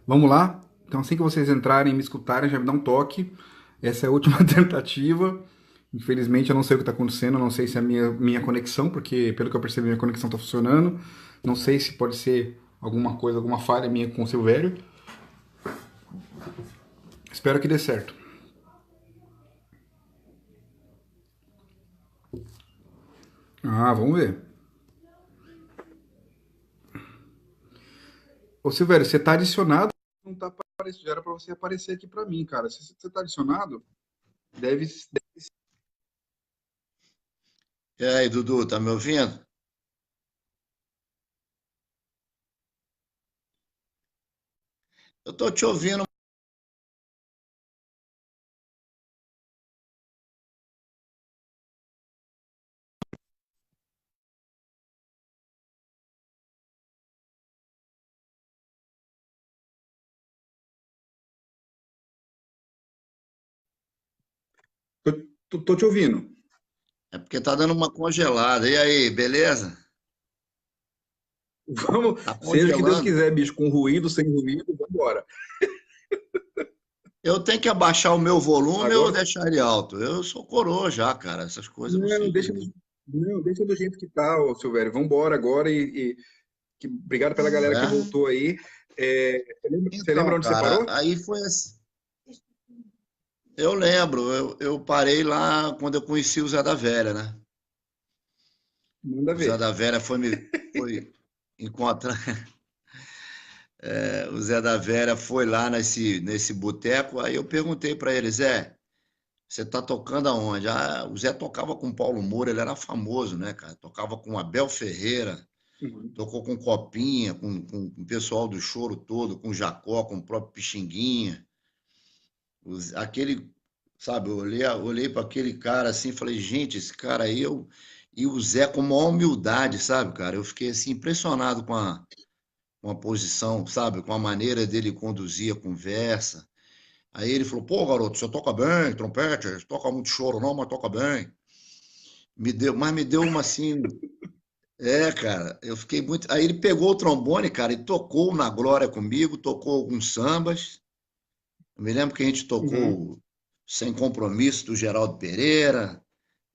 Vamos lá? Então, assim que vocês entrarem e me escutarem, já me dá um toque. Essa é a última tentativa. Infelizmente, eu não sei o que está acontecendo, eu não sei se é a minha conexão, porque pelo que eu percebi, minha conexão está funcionando. Não sei se pode ser alguma coisa, alguma falha minha com o Silvério. Espero que dê certo. Ah, vamos ver. Ô, Silvério, você está adicionado? Não tá aparecendo. Já era para você aparecer aqui para mim, cara. Se você está adicionado, deve. E aí, Dudu, tá me ouvindo? Eu tô te ouvindo. Tô te ouvindo. É porque tá dando uma congelada. E aí, beleza? Vamos, Tá seja o que Deus congelando. quiser, bicho, com ruído, sem ruído, vamos embora. Eu tenho que abaixar o meu volume ou Agora, deixar ele alto? Eu sou coroa já, cara. Essas coisas eu não não, sei deixa, direito. não, deixa do jeito que tá, ô Silvério. Vamos embora agora obrigado pela galera que É? voltou aí. Você lembra Então, onde você cara, parou? aí foi assim. Eu lembro, eu parei lá quando eu conheci o Zé da Vera, né? Manda O Zé ver. da Vera foi encontrar. O Zé da Vera foi lá nesse boteco. Aí eu perguntei para ele, Zé. Você tá tocando aonde? Ah, o Zé tocava com Paulo Moura, ele era famoso, né, cara? Tocava com Abel Ferreira, Uhum. tocou com Copinha, com o pessoal do choro todo, com Jacó, com o próprio Pixinguinha. Aquele, sabe, eu olhei para aquele cara assim e falei, gente, esse cara aí, e o Zé com maior humildade, sabe, cara? Eu fiquei assim impressionado com a posição, sabe, com a maneira dele conduzir a conversa. Aí ele falou, pô, garoto, você toca bem, trompete, toca muito choro não, mas toca bem. Mas me deu uma assim. É, cara, eu fiquei muito. Aí ele pegou o trombone, cara, e tocou na Glória comigo, tocou alguns sambas. Eu me lembro que a gente Uhum. tocou Sem Compromisso do Geraldo Pereira,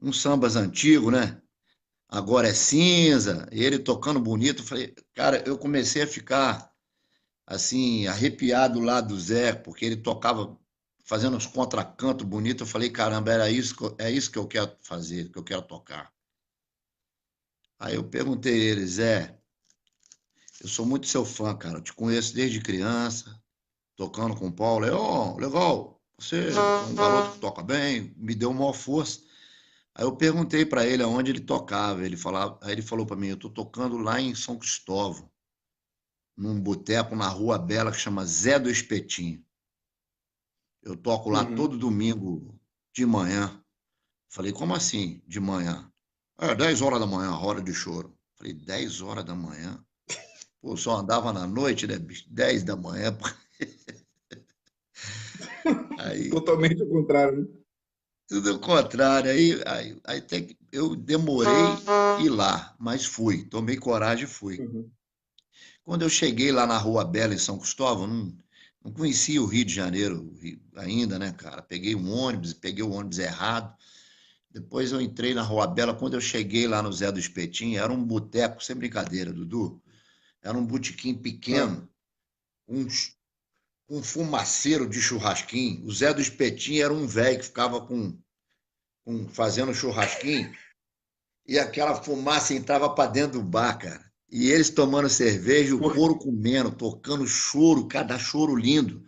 uns sambas antigos, né? Agora é Cinza, e ele tocando bonito. Eu falei, cara, eu comecei a ficar assim, arrepiado lá do Zé, porque ele tocava fazendo uns contracantos bonitos. Eu falei, caramba, é isso que eu quero fazer, que eu quero tocar. Aí eu perguntei a ele, Zé, eu sou muito seu fã, cara. Eu te conheço desde criança, tocando com o Paulo. Ó, legal, você é um garoto que toca bem, me deu uma força. Aí eu perguntei para ele aonde ele tocava. Aí ele falou para mim, eu tô tocando lá em São Cristóvão, num boteco na Rua Bela que chama Zé do Espetinho. Eu toco lá Uhum. todo domingo de manhã. Falei, como assim de manhã? 10 horas da manhã, hora de choro. Falei, 10 horas da manhã? Pô, só andava na noite, né, bicho? 10 da manhã. Aí, Totalmente ao contrário, né? tudo ao contrário. Aí eu demorei ir lá, mas fui. Tomei coragem e fui. Uhum. Quando eu cheguei lá na Rua Bela, em São Cristóvão, não conhecia o Rio de Janeiro ainda, né, cara? Peguei o ônibus errado. Depois eu entrei na Rua Bela. Quando eu cheguei lá no Zé do Espetinho, era um boteco, sem brincadeira, Dudu. Era um botequim Ah. pequeno, um, um fumaceiro de churrasquinho. O Zé do Espetinho era um velho que ficava fazendo churrasquinho e aquela fumaça entrava para dentro do bar, cara. E eles tomando cerveja, o Pô, couro comendo, tocando choro, cada choro lindo.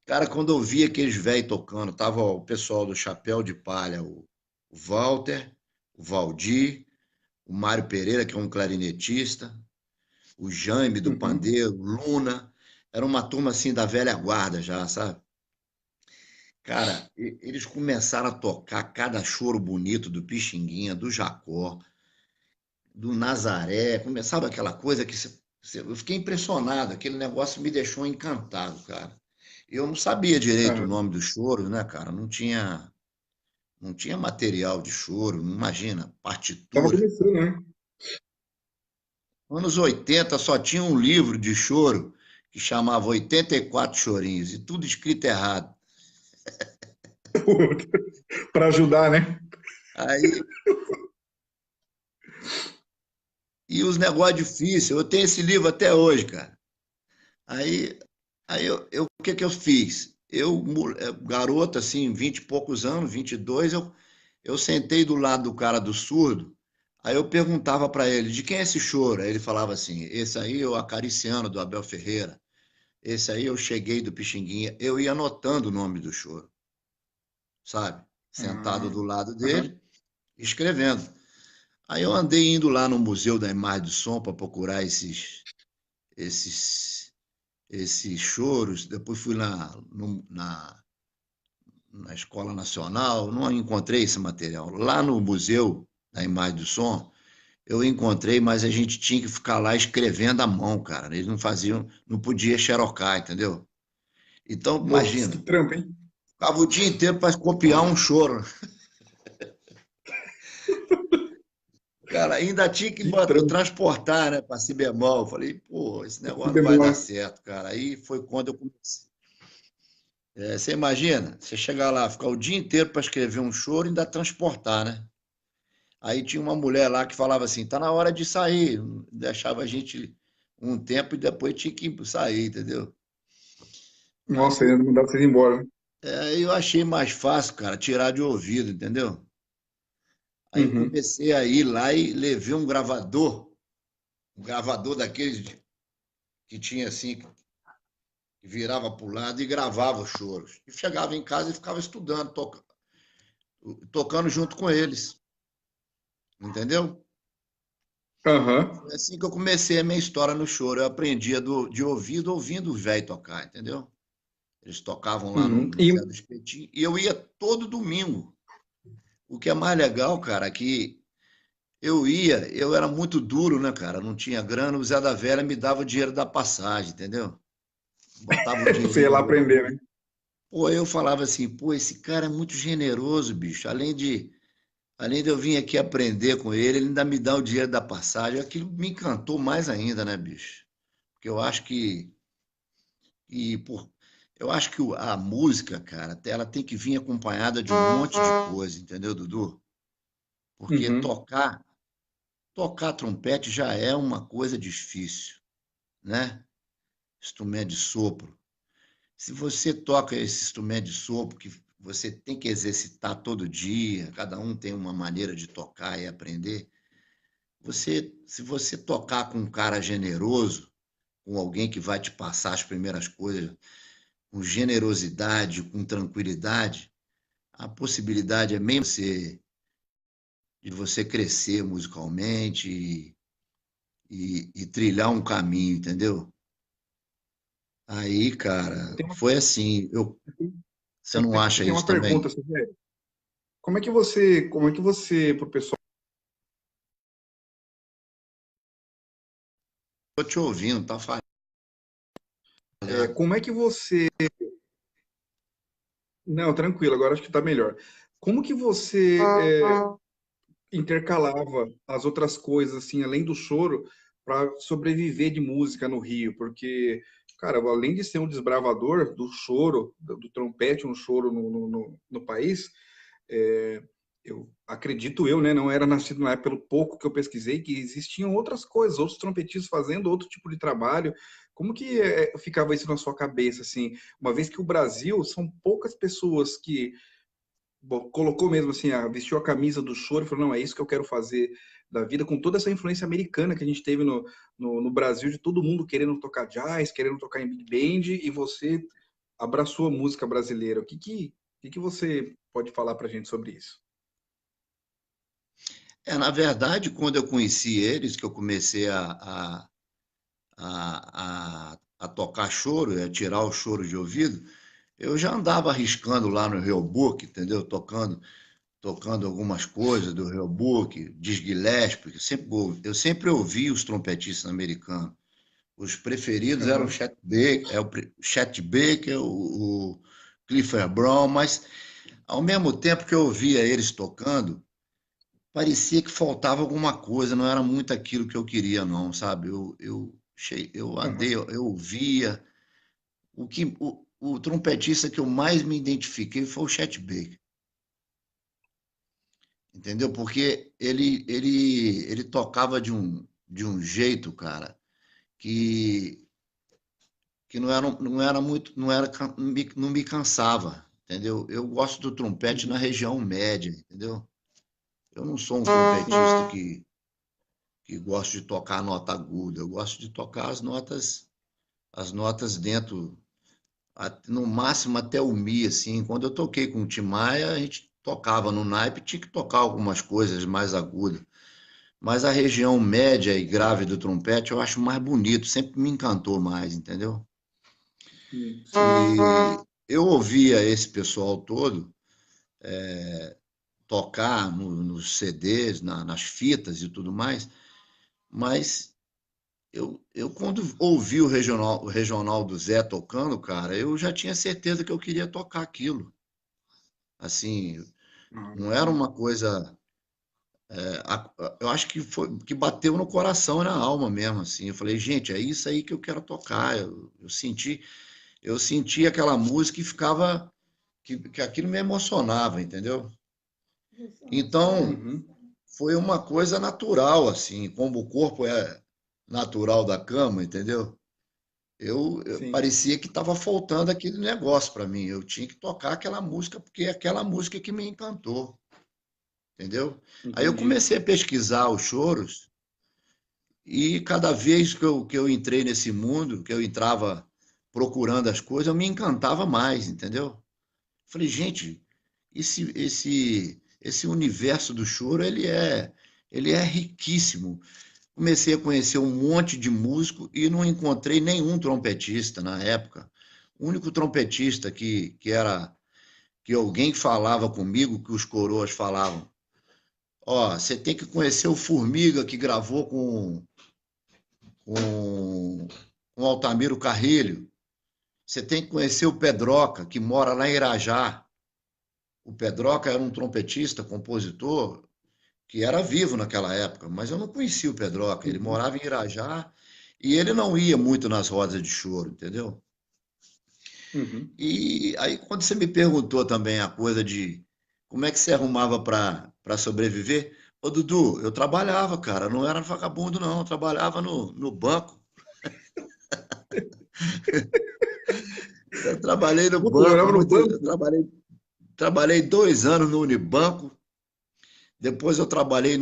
Cara, quando eu vi aqueles velhos tocando, tava o pessoal do Chapéu de Palha, o Walter, o Valdir, o Mário Pereira, que é um clarinetista, o Jaime do uhum. pandeiro, Luna. Era uma turma assim da velha guarda já, sabe? Cara, eles começaram a tocar cada choro bonito do Pixinguinha, do Jacó, do Nazaré, começava aquela coisa que eu fiquei impressionado, aquele negócio me deixou encantado, cara. Eu não sabia direito o Ah. nome dos choros, né, cara? Não tinha material de choro, imagina, Tava partitura. começando, né? Anos 80 só tinha um livro de choro que chamava 84 Chorinhos, e tudo escrito errado. Para ajudar, né? Aí, e os negócios difíceis, eu tenho esse livro até hoje, cara. Aí, aí o que que eu fiz? Garoto, assim, 20 e poucos anos, 22, eu sentei do lado do cara do surdo, aí eu perguntava para ele, de quem é esse choro? Aí ele falava assim, esse aí é o Acariciando, do Abel Ferreira, esse aí eu cheguei do Pixinguinha, eu ia anotando o nome do choro, sabe? Sentado Ah, do lado aham. dele, escrevendo. Aí eu andei indo lá no Museu da Imagem do Som para procurar esses, esses choros, depois fui lá na Escola Nacional, não encontrei esse material. Lá no Museu da Imagem do Som, eu encontrei, mas a gente tinha que ficar lá escrevendo à mão, cara. Eles não faziam, não podia xerocar, entendeu? Então, Nossa, que imagina, trampo, hein? ficava o dia inteiro para copiar um choro. Cara, ainda tinha que Que trampo. transportar, né, para si bemol. Eu falei, pô, esse Que negócio não vai dar demora. certo, cara. Aí foi quando eu comecei. Você imagina, você chegar lá, ficar o dia inteiro para escrever um choro e ainda transportar, né? Aí tinha uma mulher lá que falava assim, tá na hora de sair. Deixava a gente um tempo e depois tinha que sair, entendeu? Nossa, Aí ainda não dá pra vocês ir embora, né? eu achei mais fácil, cara, tirar de ouvido, entendeu? Aí eu Uhum. comecei a ir lá e levei um gravador daqueles que tinha assim, que virava para o lado e gravava os choros. E chegava em casa e ficava estudando, tocando junto com eles, entendeu? Aham. Foi assim que eu comecei a minha história no choro. Eu aprendia de ouvido, ouvindo os velhos tocar, entendeu? Eles tocavam lá Uhum. no Zé do Espetinho e eu ia todo domingo. O que é mais legal, cara, é que eu era muito duro, né, cara? Não tinha grana, o Zé da Velha me dava o dinheiro da passagem, entendeu? Botava um Você ia dinheirinho lá no aprender, bolso. né? Pô, eu falava assim, pô, esse cara é muito generoso, bicho. Além de eu vir aqui aprender com ele, ele ainda me dá o dinheiro da passagem. Aquilo me encantou mais ainda, né, bicho? Porque eu acho que por, eu acho que a música, cara, ela tem que vir acompanhada de um monte de coisa, entendeu, Dudu? Porque Uhum. tocar trompete já é uma coisa difícil, né? Instrumento de sopro. Se você toca esse instrumento de sopro que você tem que exercitar todo dia, cada um tem uma maneira de tocar e aprender. Se você tocar com um cara generoso, com alguém que vai te passar as primeiras coisas, com generosidade, com tranquilidade, a possibilidade é mesmo de você crescer musicalmente e trilhar um caminho, entendeu? Aí, cara, Tem uma, foi assim. Você não eu acha tenho isso uma pergunta, também? assim, velho. Como é que você, pro pessoal, Tô te ouvindo, tá falhando. como é que você, não, tranquilo, agora acho que tá melhor. Como que você intercalava as outras coisas, assim, além do choro, para sobreviver de música no Rio? Porque, cara, além de ser um desbravador do choro, do trompete, um choro no país, é, eu acredito eu, né, não era nascido na época, pelo pouco que eu pesquisei, que existiam outras coisas, outros trompetistas fazendo outro tipo de trabalho. Como que ficava isso na sua cabeça, assim, uma vez que o Brasil são poucas pessoas que colocou mesmo assim, vestiu a camisa do choro e falou, não, é isso que eu quero fazer da vida, com toda essa influência americana que a gente teve no Brasil, de todo mundo querendo tocar jazz, querendo tocar em big band, e você abraçou a música brasileira. O que você pode falar pra gente sobre isso? Na verdade, quando eu conheci eles, que eu comecei a tocar choro, a tirar o choro de ouvido, eu já andava arriscando lá no Real Book, entendeu? Tocando algumas coisas do Real Book, Diz Gillespie, eu sempre ouvi os trompetistas americanos. Os preferidos eram Aham. o Chet Baker, o Clifford Brown, mas ao mesmo tempo que eu ouvia eles tocando, parecia que faltava alguma coisa, não era muito aquilo que eu queria, não, sabe? Eu Eu andei, Aham. eu ouvia. O trompetista que eu mais me identifiquei foi o Chet Baker, entendeu? Porque ele tocava de um jeito, cara, que, que não era muito, não era, não me cansava, entendeu? Eu gosto do trompete na Uhum. região média, entendeu? Eu não sou um trompetista que gosto de tocar nota aguda, eu gosto de tocar as notas dentro, no máximo até o Mi, assim. Quando eu toquei com o Tim Maia, a gente tocava no naipe, tinha que tocar algumas coisas mais agudas. Mas a região média e grave do trompete eu acho mais bonito, sempre me encantou mais, entendeu? Sim, sim. E eu ouvia esse pessoal todo tocar nos CDs, nas fitas e tudo mais, mas eu quando ouvi o regional do Zé tocando, cara, eu já tinha certeza que eu queria tocar aquilo. Assim, não era Aham. uma coisa. Eu acho que foi que bateu no coração e na alma mesmo, assim. Eu falei, gente, é isso aí que eu quero tocar. Eu senti aquela música e ficava que aquilo me emocionava, entendeu? Então, Uhum. foi uma coisa natural, assim, como o corpo é natural da cama, entendeu? Eu Sim. parecia que estava faltando aquele negócio para mim. Eu tinha que tocar aquela música porque é aquela música que me encantou, entendeu? Aí eu Entendi. comecei a pesquisar os choros e cada vez que eu entrei nesse mundo, que eu entrava procurando as coisas, eu me encantava mais, entendeu? Falei, gente, esse universo do choro, ele é riquíssimo. Comecei a conhecer um monte de músico e não encontrei nenhum trompetista na época. O único trompetista que alguém falava comigo, que os coroas falavam, ó, você tem que conhecer o Formiga que gravou com, com Altamiro Carrilho. Você tem que conhecer o Pedroca, que mora lá em Irajá. O Pedroca era um trompetista, compositor, que era vivo naquela época, mas eu não conhecia o Pedroca. Ele Uhum. morava em Irajá e ele não ia muito nas rodas de choro, entendeu? Uhum. E aí, quando você me perguntou também a coisa de como é que você arrumava para sobreviver, ô Dudu, eu trabalhava, cara, não era vagabundo, não, eu trabalhava no banco. Eu trabalhei no Puta, banco, trabalhava no banco? trabalhei 2 anos no Unibanco, depois eu trabalhei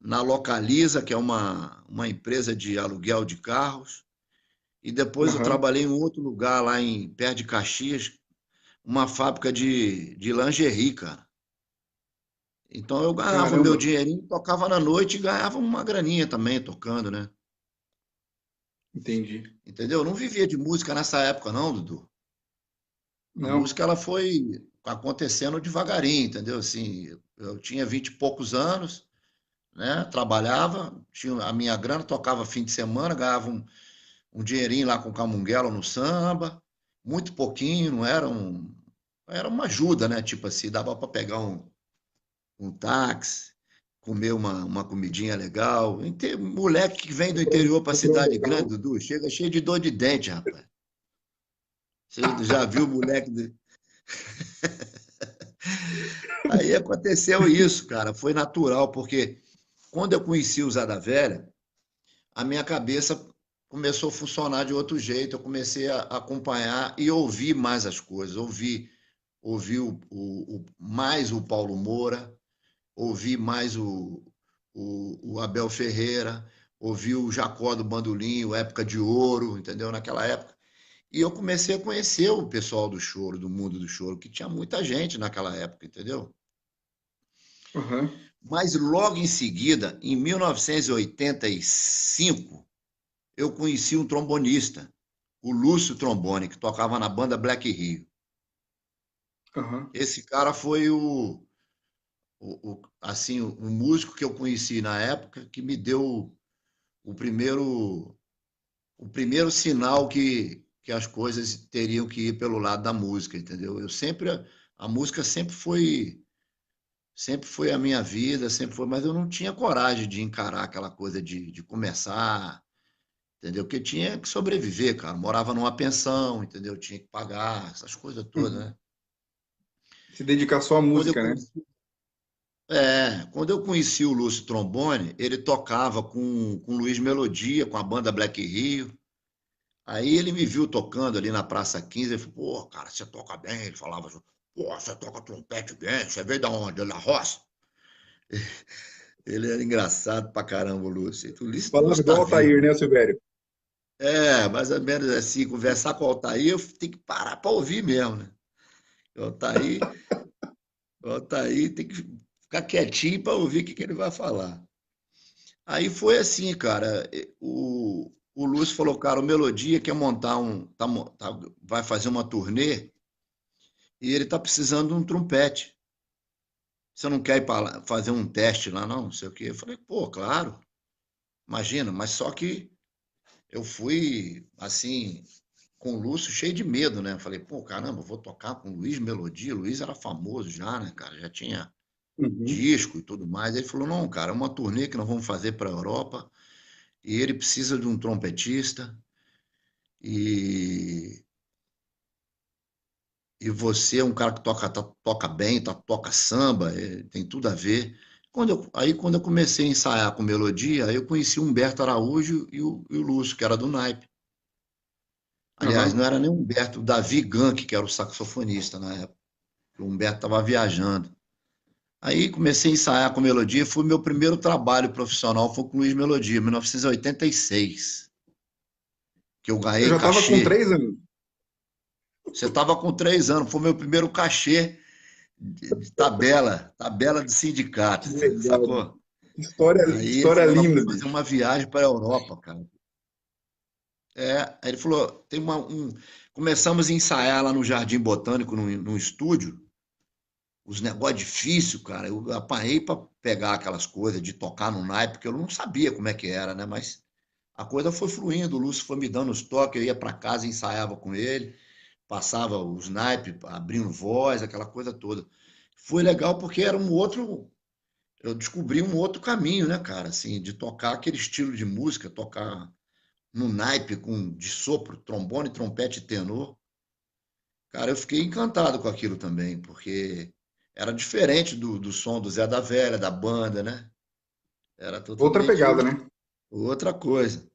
na Localiza, que é uma empresa de aluguel de carros, e depois eu Aham. trabalhei em outro lugar lá em perto de Caxias, uma fábrica de lingerie, cara. Então eu ganhava o meu Caramba. dinheirinho, tocava na noite e ganhava uma graninha também tocando, né? Entendi. Entendeu? Eu não vivia de música nessa época, não, Dudu. A Não. música ela foi acontecendo devagarinho, entendeu? Assim, eu tinha 20 e poucos anos, né? Trabalhava, tinha a minha grana, tocava fim de semana, ganhava um dinheirinho lá com Camunguelo no samba, muito pouquinho, não era era uma ajuda, né? Tipo assim, dava para pegar um táxi, comer uma comidinha legal. Moleque que vem do interior para Comprou um cidade grande, local. Dudu, chega cheio de dor de dente, rapaz. Você já viu o moleque? Aí aconteceu isso, cara. Foi natural, porque quando eu conheci o Zé da Velha, a minha cabeça começou a funcionar de outro jeito. Eu comecei a acompanhar e ouvir mais as coisas. Ouvi mais o Paulo Moura, ouvi mais o Abel Ferreira, ouvi o Jacó do Bandolim, o Época de Ouro, entendeu? Naquela época. E eu comecei a conhecer o pessoal do choro, do mundo do choro, que tinha muita gente naquela época, entendeu? Aham. Mas logo em seguida, em 1985, eu conheci um trombonista, o Lúcio Trombone, que tocava na banda Black Rio. Aham. Esse cara foi assim, o músico que eu conheci na época que me deu o primeiro, o primeiro sinal que as coisas teriam que ir pelo lado da música, entendeu? A música sempre foi a minha vida, sempre foi, mas eu não tinha coragem de encarar aquela coisa de começar. entendeu? Porque tinha que sobreviver, cara. Morava numa pensão, entendeu? Tinha que pagar, essas coisas todas, Uhum. né? Se dedicar só à Quando eu música, né? conheci, quando eu conheci o Lúcio Trombone, ele tocava com Luiz Melodia, com a banda Black Rio. Aí ele me viu tocando ali na Praça 15, ele falou, pô, cara, você toca bem. Ele falava, pô, você toca trompete bem, você veio da onde? Da roça? Ele era engraçado pra caramba, o Lúcio. O Falava Lúcio tá igual o vivo, Altair, né? né, Silvério? Mais ou menos assim, conversar com o Altair, eu tenho que parar pra ouvir mesmo, né? O Altair, o Altair tem que ficar quietinho pra ouvir o que ele vai falar. Aí foi assim, cara. O Lúcio falou, cara, o Melodia quer montar vai fazer uma turnê e ele tá precisando de um trompete. Você não quer ir para lá, fazer um teste lá, não? Não sei o quê. Eu falei, pô, claro, imagina, mas só que eu fui, assim, com o Lúcio cheio de medo, né? Eu falei, pô, caramba, vou tocar com o Luiz Melodia. O Luiz era famoso já, né, cara? Já tinha Uhum. disco e tudo mais. Ele falou, não, cara, é uma turnê que nós vamos fazer para a Europa e ele precisa de um trompetista e, e você é um cara que toca bem, toca samba, tem tudo a ver. Quando eu comecei a ensaiar com melodia, aí eu conheci o Humberto Araújo e o Lúcio, que era do naipe. Aliás, não Aham. era nem o Humberto, o Davi Gank, que era o saxofonista na época. O Humberto estava viajando. Aí comecei a ensaiar com melodia, foi meu primeiro trabalho profissional, foi com Luiz Melodia, em 1986, que eu Eu ganhei já tava com cachê. 3 anos. Você estava com 3 anos, foi meu primeiro cachê de tabela do sindicato, Que legal. sacou? Que Aí ele história falou, nós linda, vamos fazer bicho. uma viagem para a Europa, cara. Aí ele falou, começamos a ensaiar lá no Jardim Botânico, num estúdio, os negócios difíceis, cara. Eu apanhei para pegar aquelas coisas de tocar no naipe, porque eu não sabia como é que era, né? Mas a coisa foi fluindo, o Lúcio foi me dando os toques, eu ia para casa, ensaiava com ele, passava os naipes, abrindo voz, aquela coisa toda. Foi legal porque era um outro, eu descobri um outro caminho, né, cara, assim, de tocar aquele estilo de música, tocar no naipe de sopro, trombone, trompete e tenor. Cara, eu fiquei encantado com aquilo também, porque era diferente do som do Zé da Velha, da banda, né? Era Outra totalmente pegada, né? outra coisa.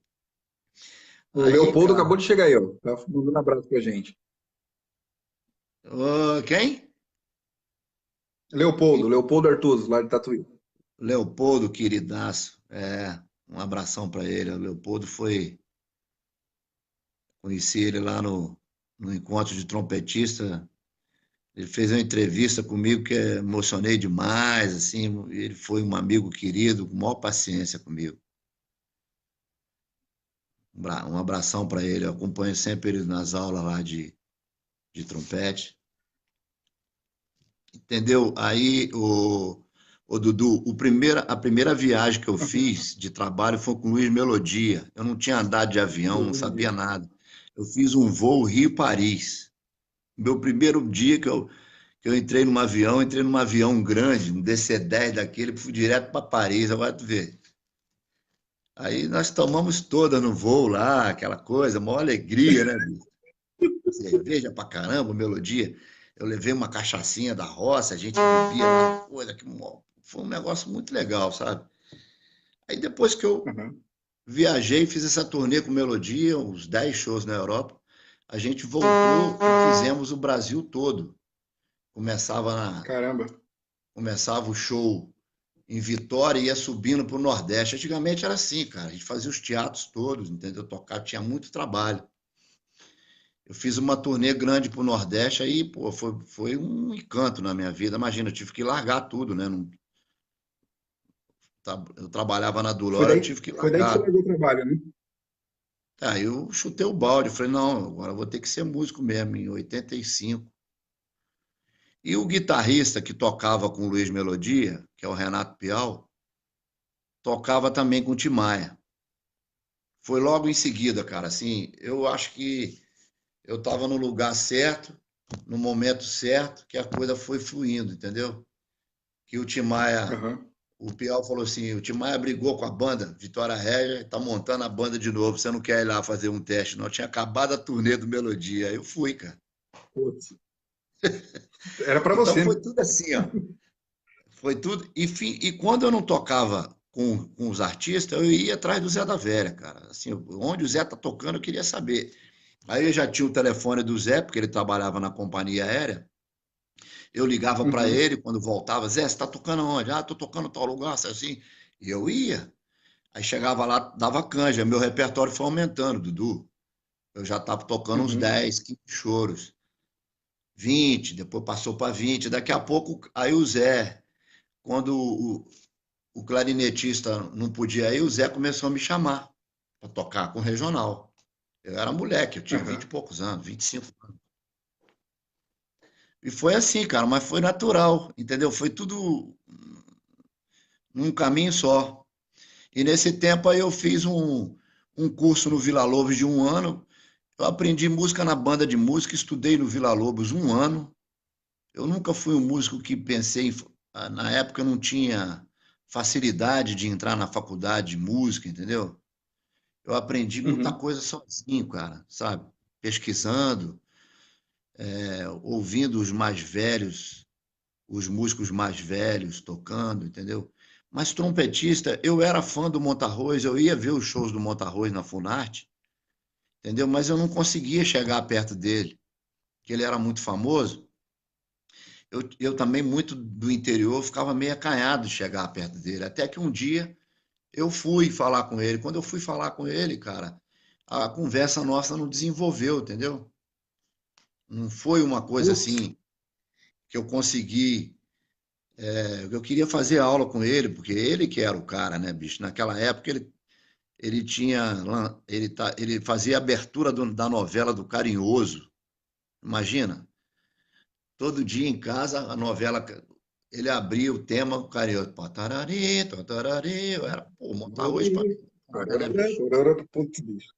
O Aí, Leopoldo cara, acabou de chegar aí, ó. Tá mandando um abraço pra gente. quem? Leopoldo Artuso, lá de Tatuí. Leopoldo, queridaço. Um abração para ele. O Leopoldo conheci ele lá no encontro de trompetista. Ele fez uma entrevista comigo que emocionei demais, assim. Ele foi um amigo querido, com maior paciência comigo. Um abração para ele. Eu acompanho sempre ele nas aulas lá de trompete. Entendeu? Aí, o Dudu, a primeira viagem que eu Aham. fiz de trabalho foi com o Luiz Melodia. Eu não tinha andado de avião, não sabia nada. Eu fiz um voo Rio-Paris. Meu primeiro dia que eu entrei num avião grande, um DC-10 daquele, fui direto para Paris, agora tu vê. Aí nós tomamos toda no voo lá, aquela coisa, maior alegria, né, bicho? Cerveja pra caramba, melodia. Eu levei uma cachaçinha da roça, a gente bebia lá, coisa que foi um negócio muito legal, sabe? Aí depois que eu Aham. viajei, fiz essa turnê com melodia, uns 10 shows na Europa, a gente voltou e fizemos o Brasil todo. Começava, Caramba. começava o show em Vitória e ia subindo para o Nordeste. Antigamente era assim, cara, a gente fazia os teatros todos, entendeu? Tocar, tinha muito trabalho. Eu fiz uma turnê grande para o Nordeste, aí, pô, foi um encanto na minha vida. Imagina, eu tive que largar tudo, né? Eu trabalhava na Dulor, eu tive que Foi daí que você largar. largou o trabalho, né? Aí eu chutei o balde, falei, não, agora eu vou ter que ser músico mesmo, em 85. E o guitarrista que tocava com o Luiz Melodia, que é o Renato Piau, tocava também com o Tim Maia. Foi logo em seguida, cara, assim, eu acho que eu estava no lugar certo, no momento certo, que a coisa foi fluindo, entendeu? Que o Tim Maia Aham. O Piau falou assim: o Tim Maia brigou com a banda Vitória Régia e tá montando a banda de novo. Você não quer ir lá fazer um teste, não? Eu tinha acabado a turnê do Melodia. Aí eu fui, cara. Putz, era pra Então você, né? foi tudo assim, ó. Foi tudo. E quando eu não tocava com os artistas, eu ia atrás do Zé da Velha, cara. Assim, onde o Zé tá tocando, eu queria saber. Aí eu já tinha o telefone do Zé, porque ele trabalhava na companhia aérea. Eu ligava para Uhum, ele quando voltava: Zé, você está tocando onde? Ah, estou tocando tal lugar, assim. E eu ia. Aí chegava lá, dava canja. Meu repertório foi aumentando, Dudu. Eu já estava tocando uns uhum, 10, 15 choros. 20, depois passou para 20. Daqui a pouco, aí o Zé, quando o clarinetista não podia ir, o Zé começou a me chamar para tocar com o regional. Eu era moleque, eu tinha 20 e aham. poucos anos, 25 anos. E foi assim, cara, mas foi natural, entendeu? Foi tudo num caminho só. E nesse tempo aí eu fiz um curso no Vila Lobos de um ano. Eu aprendi música na banda de música, estudei no Vila Lobos um ano. Eu nunca fui um músico que pensei, na época eu não tinha facilidade de entrar na faculdade de música, entendeu? Eu aprendi muita Uhum. coisa sozinho, cara, sabe? Pesquisando, ouvindo os mais velhos, os músicos mais velhos tocando, entendeu? Mas trompetista, eu era fã do Montarroz, eu ia ver os shows do Montarroz na Funarte, entendeu? Mas eu não conseguia chegar perto dele, porque ele era muito famoso. Eu também, muito do interior, ficava meio acanhado de chegar perto dele. Até que um dia eu fui falar com ele. Quando eu fui falar com ele, cara, a conversa nossa não desenvolveu, entendeu? Não foi uma coisa Putz. assim que eu consegui. Eu queria fazer aula com ele, porque ele que era o cara, né, bicho? Naquela época ele tinha. Ele fazia a abertura da novela do Carinhoso. Imagina, todo dia em casa, a novela. Ele abria o tema, Carinhoso. Patarari, tatarari. Eu era, pô, montar arroz pra mim, né, bicho? Putz, bicho.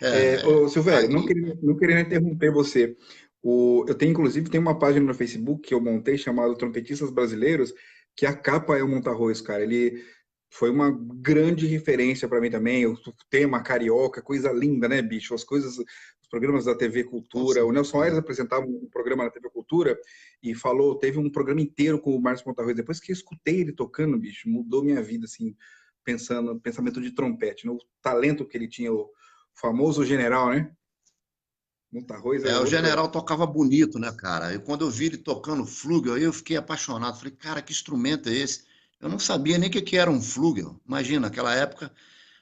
É, Ô, Silvério, aí. não querendo interromper você. Eu tenho, inclusive, tem uma página no Facebook que eu montei chamada Trompetistas Brasileiros, que a capa é o Monta-Arroz, cara. Ele foi uma grande referência para mim também. O tema carioca, coisa linda, né, bicho? As coisas, os programas da TV Com Cultura. O Nelson Aires certeza. apresentava um programa na TV Cultura e falou, teve um programa inteiro com o Márcio Monta-Arroz. Depois que eu escutei ele tocando, bicho, mudou minha vida, assim, pensando, pensamento de trompete, né? O talento que ele tinha, o famoso general, né? Monta-Arroz é O outro. general tocava bonito, né, cara? E quando eu vi ele tocando flugel, aí eu fiquei apaixonado. Falei, cara, que instrumento é esse? Eu não sabia nem o que que era um flugel. Imagina, naquela época,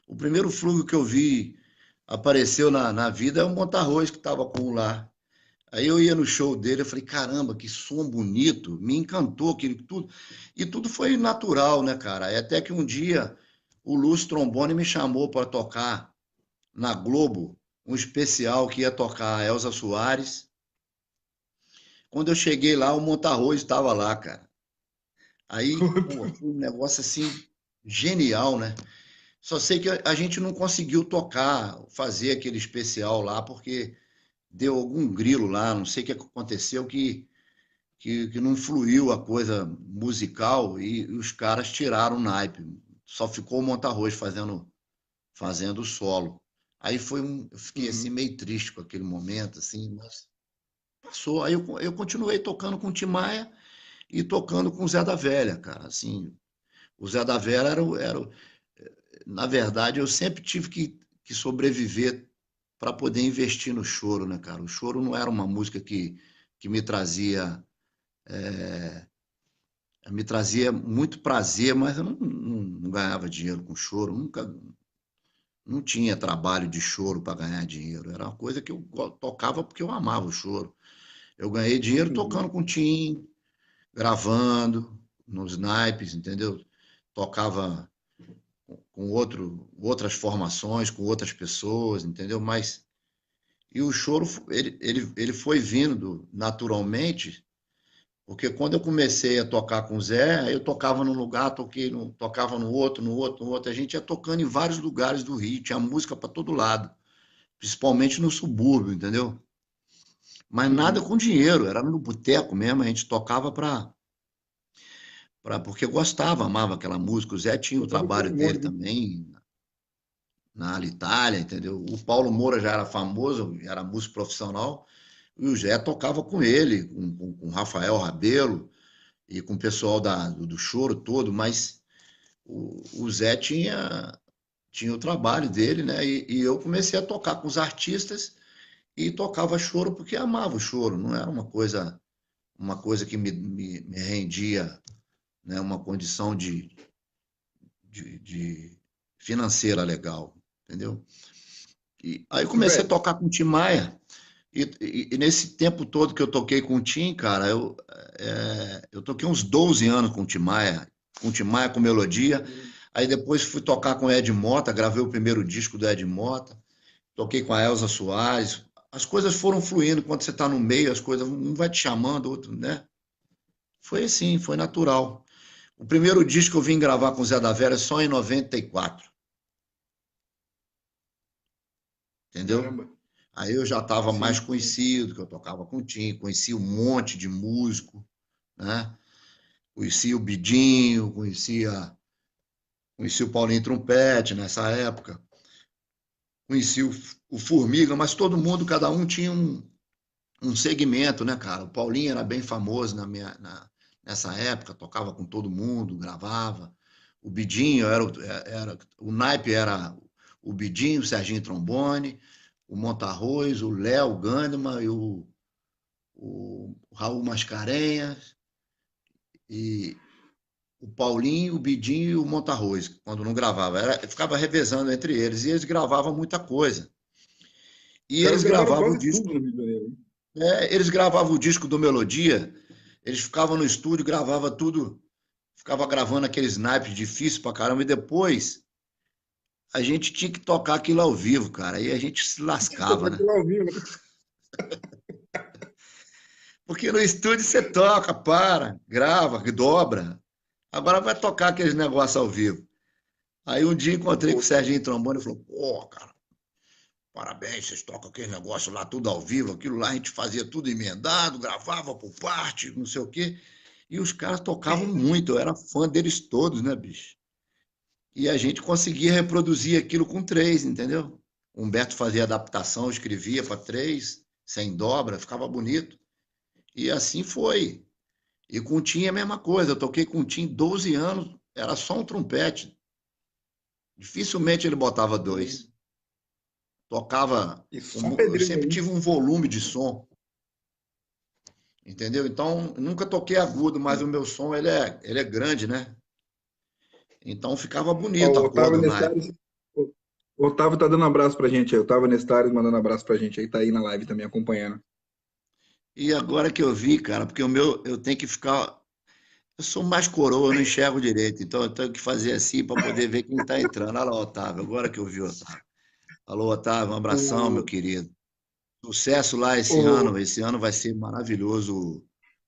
o primeiro flugel que eu vi apareceu na vida é o Monta-Arroz que estava com o lá. Aí eu ia no show dele, eu falei, caramba, que som bonito, me encantou aquilo tudo. E tudo foi natural, né, cara? E até que um dia o Lúcio Trombone me chamou para tocar na Globo, um especial que ia tocar a Elza Soares. Quando eu cheguei lá, o Montarroz estava lá, cara. Aí, pô, foi um negócio assim genial, né? Só sei que a gente não conseguiu tocar, fazer aquele especial lá, porque deu algum grilo lá, não sei o que aconteceu, que não fluiu a coisa musical e os caras tiraram o naipe. Só ficou o Montarroz fazendo o solo. Aí eu fiquei assim Uhum. meio triste com aquele momento, assim, mas passou. Aí eu continuei tocando com o Tim Maia e tocando com o Zé da Velha, cara. Assim, o Zé da Velha na verdade, eu sempre tive que sobreviver para poder investir no choro, né, cara? O choro não era uma música que me trazia muito prazer, mas eu não ganhava dinheiro com choro, nunca não tinha trabalho de choro para ganhar dinheiro. Era uma coisa que eu tocava porque eu amava o choro. Eu ganhei dinheiro Uhum. tocando com Tim, gravando nos naipes, entendeu? Tocava com outras formações, com outras pessoas, entendeu? Mas e o choro ele foi vindo naturalmente, porque quando eu comecei a tocar com o Zé, eu tocava num lugar, tocava no outro, no outro, no outro. A gente ia tocando em vários lugares do Rio, tinha música para todo lado, principalmente no subúrbio, entendeu? Mas nada Uhum. com dinheiro, era no boteco mesmo, a gente tocava porque gostava, amava aquela música. O Zé tinha o Eu tava com trabalho humor, dele né? também na Alitalia, entendeu? O Paulo Moura já era famoso, era músico profissional, e o Zé tocava com ele, com o Rafael Rabelo e com o pessoal do Choro todo, mas o Zé tinha o trabalho dele, né? E eu comecei a tocar com os artistas e tocava choro porque amava o choro, não era uma coisa que me rendia, né? Uma condição de financeira legal, entendeu? E aí comecei a Velho, tocar com o Tim Maia, e nesse tempo todo que eu toquei com o Tim, cara, eu toquei uns 12 anos com o Tim Maia, com melodia. Aí depois fui tocar com o Ed Mota, gravei o primeiro disco do Ed Mota, toquei com a Elza Soares. As coisas foram fluindo, quando você está no meio, as coisas, um vai te chamando, outro, né? Foi assim, foi natural. O primeiro disco que eu vim gravar com o Zé da Vera só em 94, entendeu? caramba. Aí eu já estava mais Sim. conhecido, que eu tocava com o Tim, conhecia um monte de músico, né? Conhecia o Bidinho, conhecia o Paulinho Trompete nessa época, conhecia o Formiga, mas todo mundo, cada um tinha um segmento, né, cara? O Paulinho era bem famoso nessa época, tocava com todo mundo, gravava. O Bidinho o naipe era o Bidinho, o Serginho Trombone, o Montarroz, o Léo Gandeman e o Raul Mascarenhas e o Paulinho, o Bidinho e o Montarroz, quando não gravava. Ficava revezando entre eles e eles gravavam muita coisa. Os E caras eles gravaram gravavam o quase disco, tudo no Rio de Janeiro. eles gravavam o disco do Melodia, eles ficavam no estúdio, gravava tudo, ficava gravando aqueles naipes difíceis pra caramba, e depois a gente tinha que tocar aquilo ao vivo, cara. Aí a gente se lascava, Tocar né? aquilo ao vivo, né? Porque no estúdio você toca, para, grava, dobra. Agora vai tocar aqueles negócios ao vivo. Aí um dia encontrei com o Pô, Serginho Trombone e falou: pô, cara, parabéns, vocês tocam aquele negócio lá tudo ao vivo, aquilo lá a gente fazia tudo emendado, gravava por parte, não sei o quê. E os caras tocavam muito, eu era fã deles todos, né, bicho? E a gente conseguia reproduzir aquilo com três, entendeu? O Humberto fazia adaptação, escrevia para três, sem dobra, ficava bonito. E assim foi. E com o Tim é a mesma coisa. Eu toquei com o Tim 12 anos, era só um trompete. Dificilmente ele botava dois. Tocava. e só Eu pedreiro sempre aí. tive um volume de som, entendeu? Então, nunca toquei agudo, mas o meu som ele é grande, né? Então ficava Ó, bonito o a cor Otávio do naipe. Nestares, o Otávio tá dando um abraço pra gente aí. O Otávio Nestares mandando um abraço pra gente aí, tá aí na live também acompanhando. E agora que eu vi, cara, porque o meu eu tenho que ficar. Eu sou mais coroa, eu não enxergo direito, então eu tenho que fazer assim para poder ver quem está entrando. Olha lá, Otávio, agora que eu vi o Otávio. Alô, Otávio, um abração, meu O, querido. Sucesso lá esse o, ano. Esse ano vai ser maravilhoso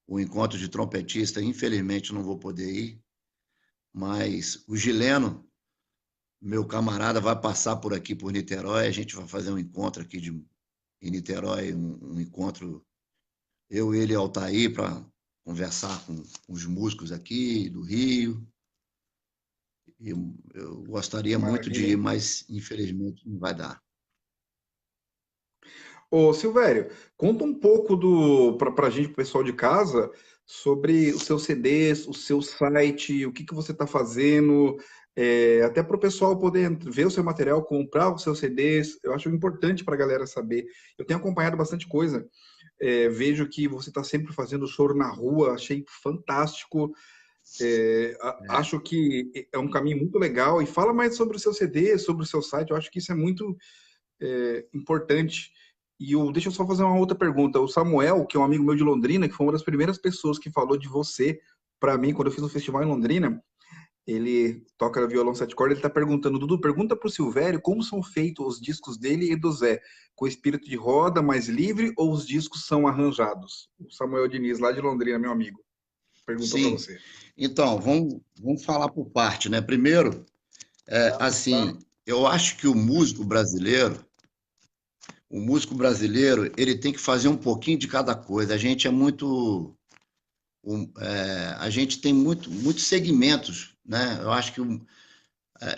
o encontro de trompetista. Infelizmente não vou poder ir, mas o Gileno, meu camarada, vai passar por aqui por Niterói. A gente vai fazer um encontro aqui em Niterói, um encontro eu, ele e Altair para conversar com os músicos aqui do Rio. Eu gostaria muito de maravilha, ir, hein? mas infelizmente não vai dar. Ô, Silvério, conta um pouco pra gente, pro pessoal de casa, sobre os seus CDs, o seu site, o que que você está fazendo, até para o pessoal poder ver o seu material, comprar os seus CDs. Eu acho importante para a galera saber. Eu tenho acompanhado bastante coisa. Vejo que você está sempre fazendo show na rua, achei fantástico. É, Acho que é um caminho muito legal. E fala mais sobre o seu CD, sobre o seu site. Eu acho que isso é muito importante. Deixa eu só fazer uma outra pergunta. O Samuel, que é um amigo meu de Londrina, que foi uma das primeiras pessoas que falou de você para mim quando eu fiz um festival em Londrina, ele toca violão sete cordas, ele está perguntando, Dudu, pergunta para o Silvério como são feitos os discos dele e do Zé, com espírito de roda, mais livre, ou os discos são arranjados? O Samuel Diniz, lá de Londrina, meu amigo, perguntou para sim. você. Então, vamos falar por parte, né? Primeiro, Claro. assim, eu acho que o músico brasileiro, ele tem que fazer um pouquinho de cada coisa. A gente é muito A gente tem muitos segmentos, né? Eu acho que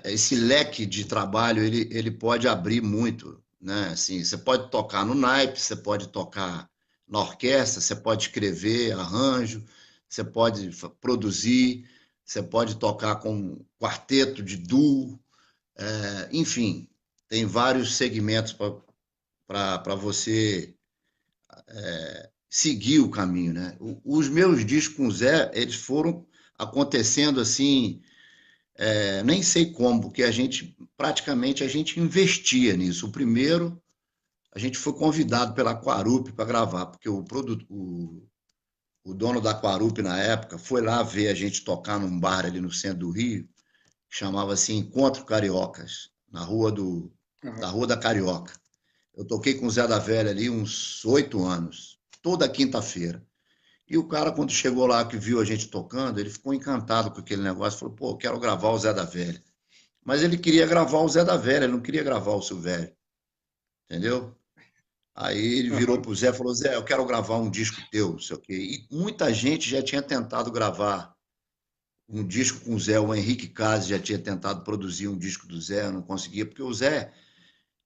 esse leque de trabalho ele pode abrir muito, né? Assim, você pode tocar no naipe, você pode tocar na orquestra, você pode escrever arranjo, você pode produzir, você pode tocar com quarteto de duo, enfim, tem vários segmentos para você seguir o caminho, né? Os meus discos com o Zé, eles foram acontecendo assim, nem sei como, porque praticamente a gente investia nisso. O primeiro, a gente foi convidado pela Quarup para gravar, porque o dono da Quarup na época foi lá ver a gente tocar num bar ali no centro do Rio, que chamava assim Encontro Cariocas, da Aham. Rua da Carioca. Eu toquei com o Zé da Velha ali uns 8 anos, toda quinta-feira. E o cara, quando chegou lá, que viu a gente tocando, ele ficou encantado com aquele negócio, falou, pô, eu quero gravar o Zé da Velha. Mas ele queria gravar o Zé da Velha, ele não queria gravar o Silvério, entendeu? Aí ele virou Aham. pro Zé e falou, Zé, eu quero gravar um disco teu, não sei o quê. E muita gente já tinha tentado gravar um disco com o Zé, o Henrique Case já tinha tentado produzir um disco do Zé, não conseguia, porque o Zé,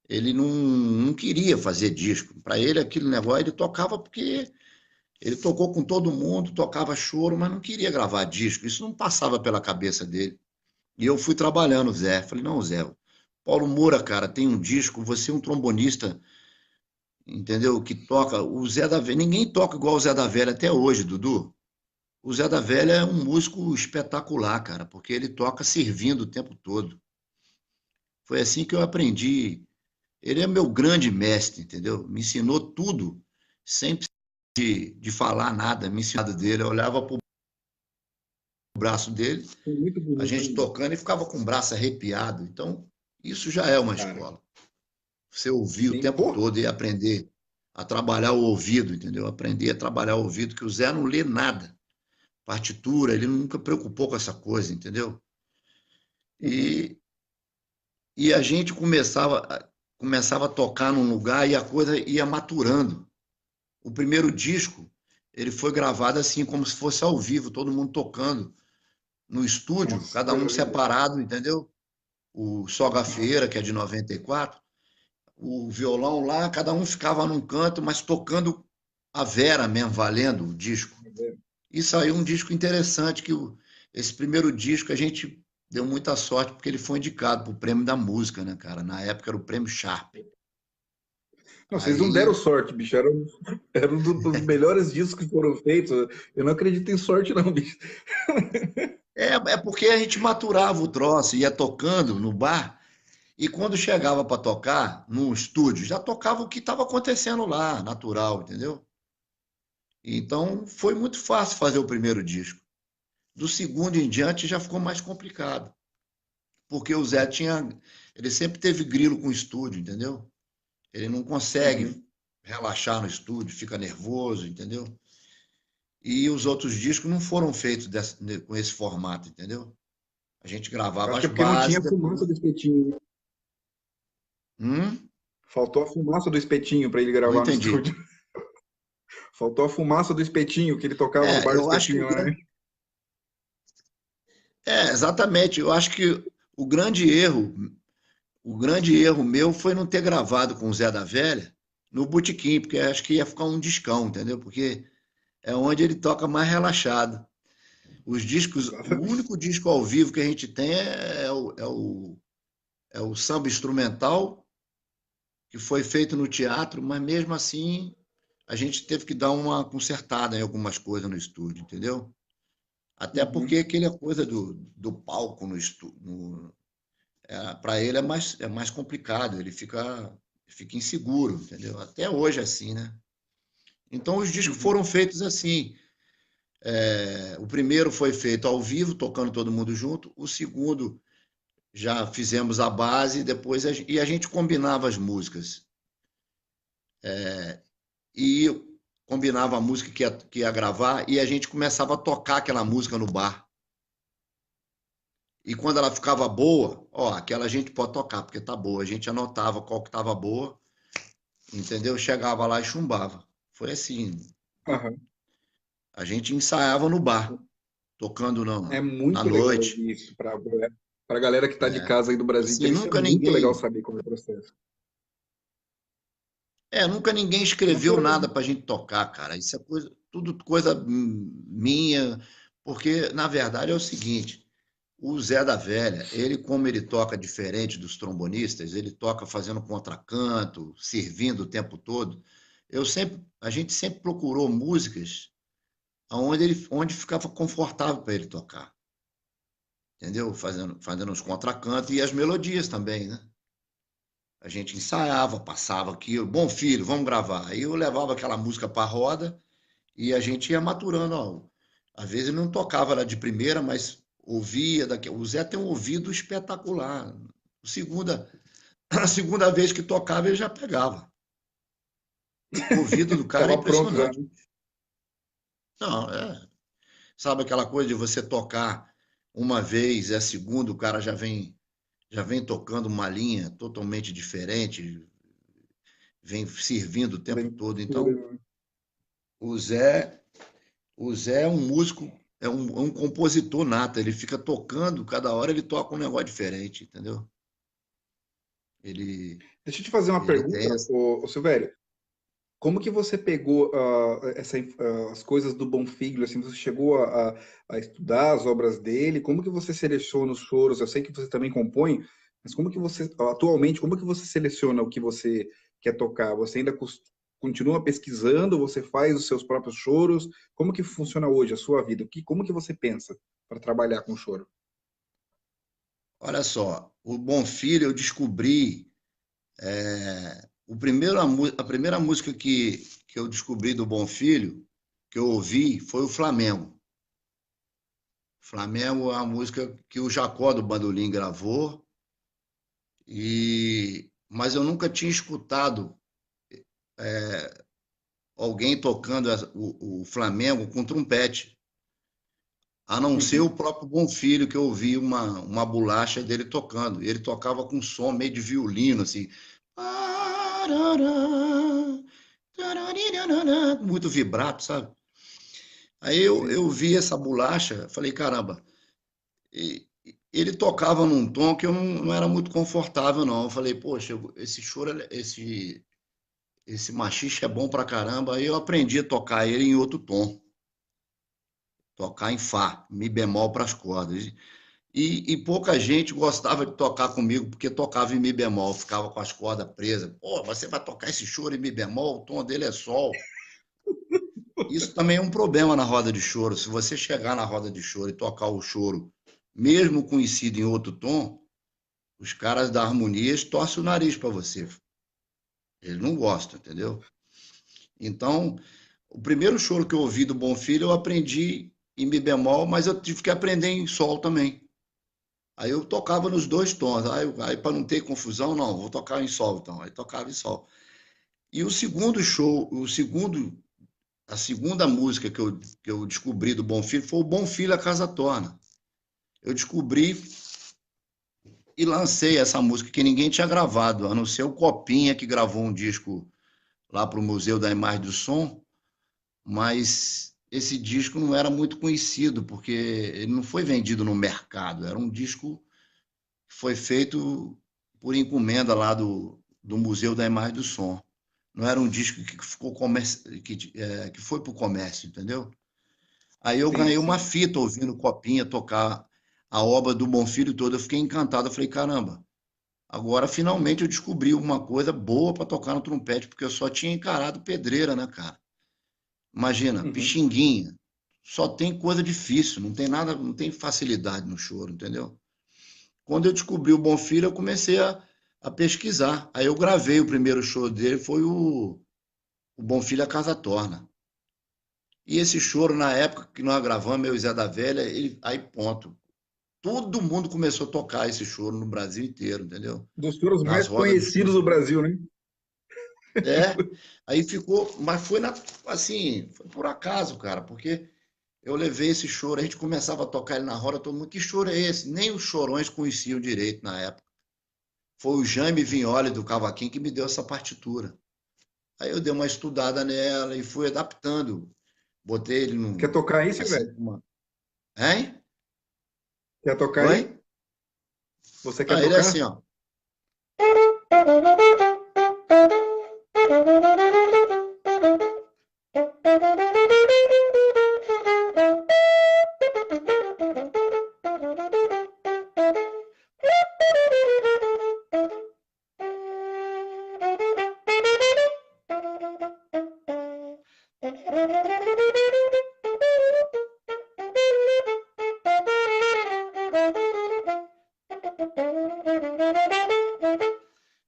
ele não queria fazer disco. Para ele, aquele negócio, ele tocava porque ele tocou com todo mundo, tocava choro, mas não queria gravar disco. Isso não passava pela cabeça dele. E eu fui trabalhando o Zé. Falei, não, Zé, Paulo Moura, cara, tem um disco, você é um trombonista, entendeu? Que toca. O Zé da Velha. Ninguém toca igual o Zé da Velha até hoje, Dudu. O Zé da Velha é um músico espetacular, cara, porque ele toca servindo o tempo todo. Foi assim que eu aprendi. Ele é meu grande mestre, entendeu? Me ensinou tudo, sem precisar de falar nada, me ensinado dele. Eu olhava pro braço dele, Foi muito a bonito, gente hein, tocando e ficava com o braço arrepiado. Então, isso já é uma cara. escola. Você ouvir o Sim, tempo pô. todo e aprender a trabalhar o ouvido, entendeu? Aprender a trabalhar o ouvido, que o Zé não lê nada. Partitura, ele nunca preocupou com essa coisa, entendeu? Uhum. E, e a gente começava a tocar num lugar e a coisa ia maturando. O primeiro disco, ele foi gravado assim, como se fosse ao vivo, todo mundo tocando no estúdio, Nossa, que cada um coisa linda. separado, entendeu? O Soga Aham. Feira, que é de 94, o violão lá, cada um ficava num canto, mas tocando a Vera mesmo, valendo o disco. E saiu um disco interessante, esse primeiro disco a gente deu muita sorte, porque ele foi indicado para o Prêmio da Música, né, cara? Na época era o Prêmio Sharp. Não, vocês não deram Aí, sorte, bicho. Era um dos melhores discos que foram feitos. Eu não acredito em sorte, não, bicho. é porque a gente maturava o troço, ia tocando no bar, e quando chegava para tocar no estúdio, já tocava o que estava acontecendo lá, natural, entendeu? Então foi muito fácil fazer o primeiro disco. Do segundo em diante já ficou mais complicado, porque o Zé ele sempre teve grilo com o estúdio, entendeu? Ele não consegue Uhum. relaxar no estúdio, fica nervoso, entendeu? E os outros discos não foram feitos com esse formato, entendeu? A gente Eu gravava acho as que é porque não bases, tinha fumaça depois. do espetinho. Hum? Faltou a fumaça do espetinho para ele Não gravar no entendi. estúdio. Faltou a fumaça do espetinho que ele tocava no bar do Eu acho que espetinho, né? exatamente. Eu acho que o grande erro, o grande erro meu foi não ter gravado com o Zé da Velha no Botequim, porque acho que ia ficar um discão, entendeu? Porque é onde ele toca mais relaxado. Os discos, o Exatamente. único disco ao vivo que a gente tem é o samba instrumental, que foi feito no teatro, mas mesmo assim a gente teve que dar uma consertada em algumas coisas no estúdio, entendeu? Até porque Uhum. aquela coisa do palco no estúdio, para ele é mais complicado, ele fica inseguro, entendeu? Até hoje é assim, né? Então os discos Uhum. foram feitos assim. O primeiro foi feito ao vivo, tocando todo mundo junto. O segundo já fizemos a base, depois e a gente combinava as músicas. E combinava a música que ia gravar e a gente começava a tocar aquela música no bar. E quando ela ficava boa, ó, aquela a gente pode tocar, porque tá boa. A gente anotava qual que tava boa, entendeu? Chegava lá e chumbava. Foi assim. Aham. A gente ensaiava no bar, tocando É na muito legal noite. ouvir isso para a galera que está de É. casa aí do Brasil Assim, inteiro. Isso é muito legal saber como é o processo. nunca ninguém Uma escreveu nada pergunta. pra gente tocar, cara. Isso é coisa, tudo coisa minha, porque na verdade é o seguinte, o Zé da Velha, ele como ele toca diferente dos trombonistas, ele toca fazendo contracanto, servindo o tempo todo. A gente sempre procurou músicas onde ficava confortável para ele tocar, entendeu? Fazendo os contracantos e as melodias também, né? A gente ensaiava, passava aqui, bom filho, vamos gravar. Aí eu levava aquela música para a roda e a gente ia maturando. Ó. Às vezes não tocava ela de primeira, mas ouvia. O Zé tem um ouvido espetacular. A segunda vez que tocava, ele já pegava. O ouvido do cara é Tava pronto já, impressionante. né? Não, sabe aquela coisa de você tocar uma vez, e a segunda, o cara já vem tocando uma linha totalmente diferente, vem servindo o tempo Bem, todo. Então, o Zé, o Zé é um músico, é um compositor nato. Ele fica tocando, cada hora ele toca um negócio diferente, entendeu? Ele, deixa eu te fazer uma ele tem pergunta, essa. Silvério. Como que você pegou as coisas do Bonfiglio? Assim, você chegou a estudar as obras dele? Como que você seleciona os choros? Eu sei que você também compõe, mas como que você, atualmente, como que você seleciona o que você quer tocar? Você ainda continua pesquisando? Você faz os seus próprios choros? Como que funciona hoje a sua vida? Como que você pensa para trabalhar com choro? Olha só, o Bom Filho eu descobri. A primeira música que eu descobri do Bom Filho, que eu ouvi, foi o Flamengo. Flamengo é a música que o Jacó do Bandolim gravou, mas eu nunca tinha escutado alguém tocando o Flamengo com trompete, a não ser o Uhum. próprio Bonfilho, que eu ouvi uma bolacha dele tocando. E ele tocava com um som meio de violino, assim. Muito vibrato, sabe? Aí eu Sim. vi essa bolacha, falei, caramba, ele tocava num tom que eu não era muito confortável, não. Eu falei, poxa, esse choro, esse machixe é bom pra caramba. Aí eu aprendi a tocar ele em outro tom, tocar em Fá, Mi bemol para as cordas. E pouca gente gostava de tocar comigo porque tocava em Mi bemol, ficava com as cordas presas. Pô, você vai tocar esse choro em Mi bemol, o tom dele é sol. Isso também é um problema na roda de choro. Se você chegar na roda de choro e tocar o choro, mesmo conhecido em outro tom, os caras da harmonia torcem o nariz para você. Eles não gostam, entendeu? Então, o primeiro choro que eu ouvi do Bom Filho, eu aprendi em Mi bemol, mas eu tive que aprender em sol também. Aí eu tocava nos dois tons. Aí para não ter confusão, não, vou tocar em sol, então. Aí tocava em sol. E o segundo show, a segunda música que eu descobri do Bom Filho foi o Bom Filho, a Casa Torna. Eu descobri e lancei essa música que ninguém tinha gravado, a não ser o Copinha, que gravou um disco lá para o Museu da Imagem do Som, mas esse disco não era muito conhecido, porque ele não foi vendido no mercado, era um disco que foi feito por encomenda lá do Museu da Imagem do Som. Não era um disco que ficou que foi para o comércio, entendeu? Aí eu Sim, ganhei uma sim. fita ouvindo Copinha tocar a obra do Bom Filho toda. Eu fiquei encantado. Eu falei, caramba, agora finalmente eu descobri uma coisa boa para tocar no trompete, porque eu só tinha encarado pedreira, né, cara? Imagina, Uhum. pichinguinha. Só tem coisa difícil, não tem nada, não tem facilidade no choro, entendeu? Quando eu descobri o Bom Filho, eu comecei a pesquisar. Aí eu gravei o primeiro show dele, foi o Bom Filho a Casa Torna. E esse choro, na época que nós gravamos, eu e Zé da Velha, aí ponto. Todo mundo começou a tocar esse choro no Brasil inteiro, entendeu? Dos choros Nas mais rodas de conhecidos do choro. Brasil, né? É, aí ficou, mas foi assim, foi por acaso, cara, porque eu levei esse choro, a gente começava a tocar ele na roda, todo mundo, que choro é esse? Nem os chorões conheciam direito na época. Foi o Jaime Vignoli do Cavaquinho que me deu essa partitura. Aí eu dei uma estudada nela e fui adaptando. Botei ele Quer tocar aí, assim, Silvério? Hein? Quer tocar Oi? aí? Você quer Ah, ele é tocar? assim, ó.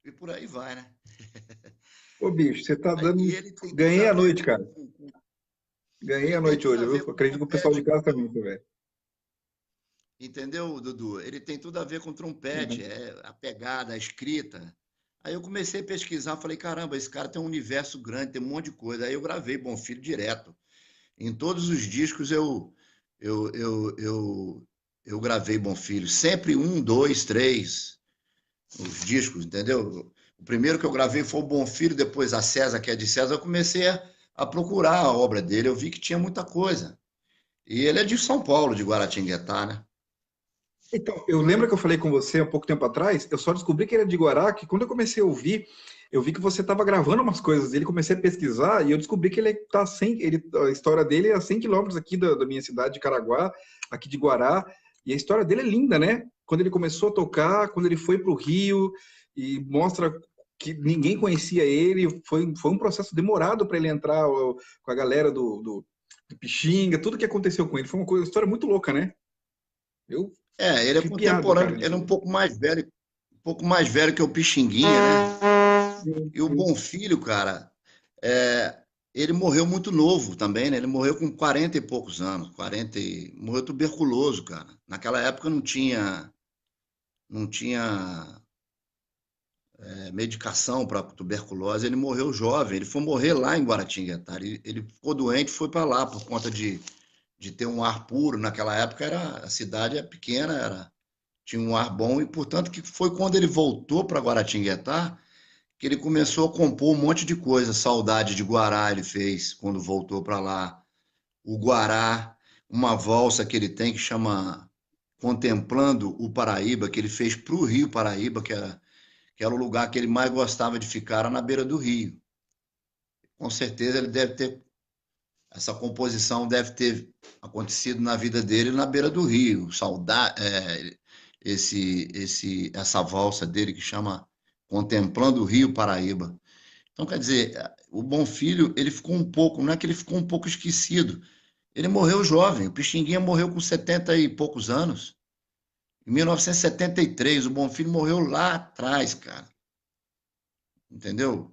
E por aí vai, né? Ô, bicho, você tá E dando. ele tem tudo Ganhei a a ver noite, cara. Ganhei ele a tem noite tudo hoje, a ver viu? com Acredito que o pessoal de trompete, casa também, Silvério. entendeu, Dudu? Ele tem tudo a ver com trompete, Uhum. é a pegada, a escrita. Aí eu comecei a pesquisar, falei, caramba, esse cara tem um universo grande, tem um monte de coisa. Aí eu gravei Bom Filho direto. Em todos os discos eu, eu, eu, eu gravei Bom Filho. Sempre um, dois, três, os discos, entendeu? O primeiro que eu gravei foi o Bom Filho, depois a César, que é de César. Eu comecei a procurar a obra dele, eu vi que tinha muita coisa. E ele é de São Paulo, de Guaratinguetá, né? Então, eu lembro que eu falei com você há pouco tempo atrás, eu só descobri que ele é de Guará, que quando eu comecei a ouvir, eu vi que você estava gravando umas coisas dele, comecei a pesquisar e eu descobri que ele tá 100, a história dele é a 100 quilômetros aqui da minha cidade de Caraguá, aqui de Guará, e a história dele é linda, né? Quando ele começou a tocar, quando ele foi para o Rio e mostra que ninguém conhecia ele, foi um processo demorado para ele entrar com a galera do Pixinga, tudo que aconteceu com ele, foi uma história muito louca, né? Eu É, ele é arrepiado, contemporâneo, cara, ele é disso um aí. pouco mais velho que o Pixinguinha, né? Sim, E o sim. Bom Filho, cara, é, ele morreu muito novo também, né? Ele morreu com 40 e poucos anos, morreu tuberculoso, cara. Naquela época não tinha medicação para tuberculose, ele morreu jovem, ele foi morrer lá em Guaratinguetá. Ele ficou doente, foi para lá por conta de ter um ar puro. Naquela época a cidade é pequena, tinha um ar bom e, portanto, que foi quando ele voltou para Guaratinguetá que ele começou a compor um monte de coisa. Saudade de Guará ele fez quando voltou para lá. O Guará, uma valsa que ele tem que chama Contemplando o Paraíba, que ele fez para o Rio Paraíba, que era o lugar que ele mais gostava de ficar, era na beira do rio. Com certeza ele deve ter, essa composição deve ter acontecido na vida dele na beira do rio. Saudade, essa valsa dele que chama Contemplando o Rio Paraíba. Então, quer dizer, o Bom Filho, ele ficou um pouco, não é que ele ficou um pouco esquecido, ele morreu jovem, o Pixinguinha morreu com 70 e poucos anos, em 1973, o Bom Filho morreu lá atrás, cara, entendeu?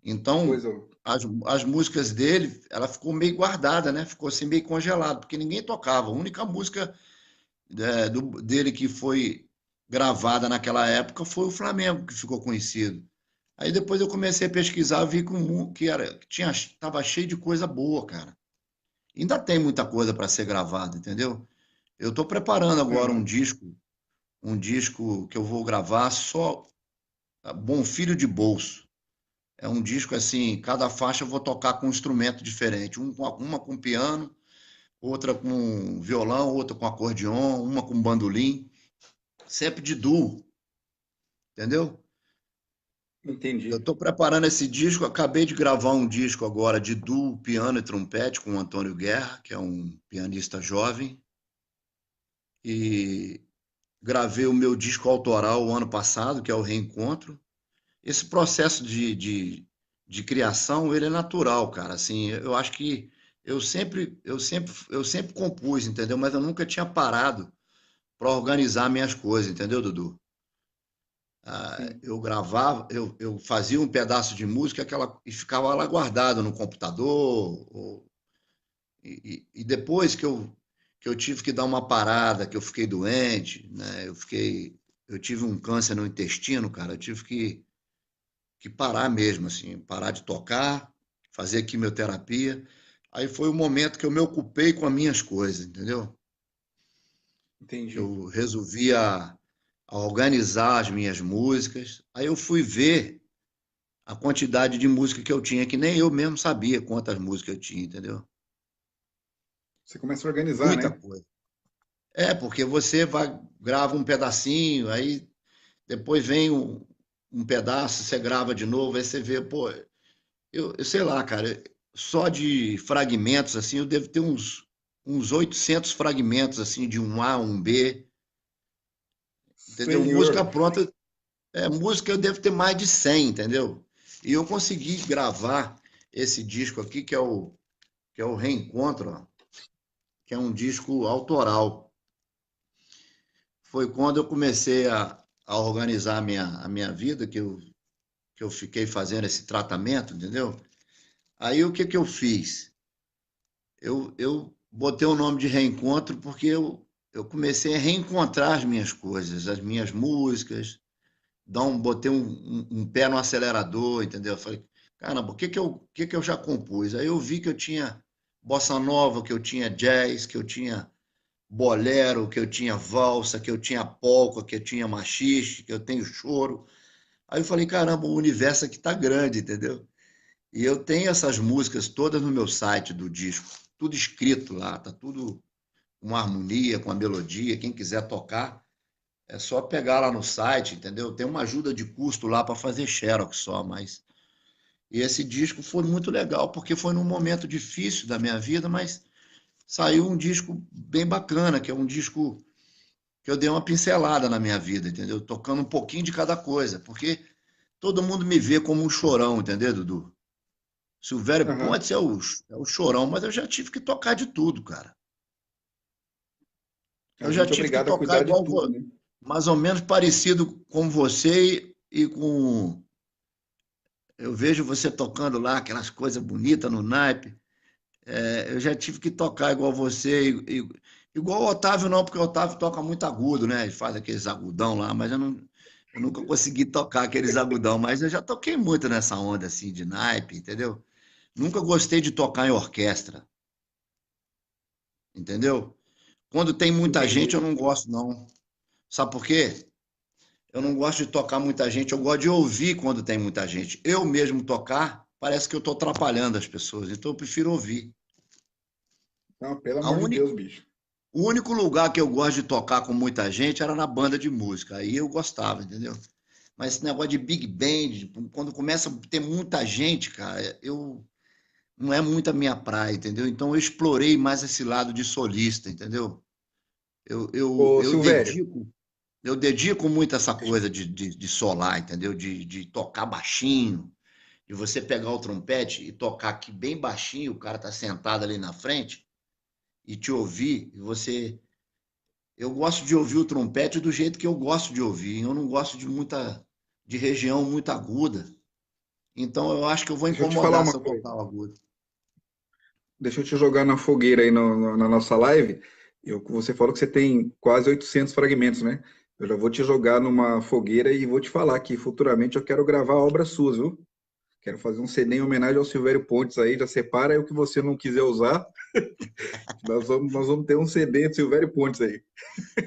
Então, Coisa. as músicas dele, ela ficou meio guardada, né? Ficou assim meio congelado, porque ninguém tocava. A única música dele que foi gravada naquela época foi o Flamengo, que ficou conhecido. Aí depois eu comecei a pesquisar, vi que estava cheio de coisa boa, cara. Ainda tem muita coisa para ser gravada, entendeu? Eu estou preparando agora Aham. um disco que eu vou gravar só Bom Filho de Bolso. É um disco assim, cada faixa eu vou tocar com um instrumento diferente, uma com piano, outra com violão, outra com acordeon, uma com bandolim, sempre de duo, entendeu? Eu Entendi. estou preparando esse disco, acabei de gravar um disco agora de duo, piano e trompete com o Antônio Guerra, que é um pianista jovem, e gravei o meu disco autoral o ano passado, que é o Reencontro. Esse processo de criação, ele é natural, cara. Assim, eu acho que eu sempre compus, entendeu? Mas eu nunca tinha parado para organizar minhas coisas, entendeu, Dudu? Sim. Eu gravava, eu fazia um pedaço de música e ficava lá guardado no computador. E depois que eu tive que dar uma parada, que eu fiquei doente, né? Eu tive um câncer no intestino, cara. Eu tive que parar mesmo, assim, parar de tocar, fazer quimioterapia. Aí foi o momento que eu me ocupei com as minhas coisas, entendeu? Entendi. Eu resolvi a organizar as minhas músicas. Aí eu fui ver a quantidade de música que eu tinha, que nem eu mesmo sabia quantas músicas eu tinha, entendeu? Você começa a organizar, muita né? coisa. É, porque você vai, grava um pedacinho, aí depois vem um pedaço, você grava de novo, aí você vê, pô, eu sei lá, cara, só de fragmentos, assim, eu devo ter uns 800 fragmentos, assim, de um A, um B, entendeu? Música Senhor. pronta, música eu devo ter mais de 100, entendeu? E eu consegui gravar esse disco aqui, que é o Reencontro, ó, que é um disco autoral. Foi quando eu comecei a organizar a minha vida, que eu fiquei fazendo esse tratamento, entendeu? Aí o que que eu fiz? Eu botei o nome de Reencontro porque eu comecei a reencontrar as minhas coisas, as minhas músicas, botei um pé no acelerador, entendeu? Eu falei, caramba, o que que eu já compus? Aí eu vi que eu tinha bossa nova, que eu tinha jazz, que eu tinha bolero, que eu tinha valsa, que eu tinha polca, que eu tinha machixe, que eu tenho choro. Aí eu falei, caramba, o universo aqui tá grande, entendeu? E eu tenho essas músicas todas no meu site do disco, tudo escrito lá, tá tudo com harmonia, com a melodia. Quem quiser tocar, é só pegar lá no site, entendeu? Tem uma ajuda de custo lá para fazer xerox só, mas. E esse disco foi muito legal, porque foi num momento difícil da minha vida, mas saiu um disco bem bacana, que é um disco que eu dei uma pincelada na minha vida, entendeu? Tocando um pouquinho de cada coisa, porque todo mundo me vê como um chorão, entendeu, Dudu? Silvério Aham. Pontes é o chorão, mas eu já tive que tocar de tudo, cara. A Eu já gente é tive que obrigado a tocar cuidar de igual, tudo, né? mais ou menos parecido com você e com. Eu vejo você tocando lá aquelas coisas bonitas no naipe. Eu já tive que tocar igual você, igual o Otávio não, porque o Otávio toca muito agudo, né? Ele faz aqueles agudão lá, mas eu nunca consegui tocar aqueles agudão, mas eu já toquei muito nessa onda assim de naipe, entendeu? Nunca gostei de tocar em orquestra, entendeu? Quando tem muita gente, eu Entendi. não gosto, não. Sabe por quê? Eu não gosto de tocar muita gente, eu gosto de ouvir quando tem muita gente. Eu mesmo tocar, parece que eu estou atrapalhando as pessoas, então eu prefiro ouvir. Não, pelo A amor de única, Deus, bicho. o único lugar que eu gosto de tocar com muita gente era na banda de música, aí eu gostava, entendeu? Mas esse negócio de big band, quando começa a ter muita gente, cara, não é muito a minha praia, entendeu? Então eu explorei mais esse lado de solista, entendeu? Eu, eu, Ô, eu Silvério, dedico Eu dedico muito essa deixa- coisa de solar, entendeu? De tocar baixinho, de você pegar o trompete e tocar aqui bem baixinho, o cara tá sentado ali na frente e te ouvir, e você. Eu gosto de ouvir o trompete do jeito que eu gosto de ouvir. Eu não gosto de região muito aguda. Então eu acho que eu vou deixa eu te falar incomodar uma se eu coisa. tocar o agudo. Deixa eu te jogar na fogueira aí na nossa live. Você falou que você tem quase 800 fragmentos, né? Eu já vou te jogar numa fogueira e vou te falar que futuramente eu quero gravar obras suas, viu? Quero fazer um CD em homenagem ao Silvério Pontes aí. Já separa aí o que você não quiser usar. Nós vamos ter um CD de Silvério Pontes aí.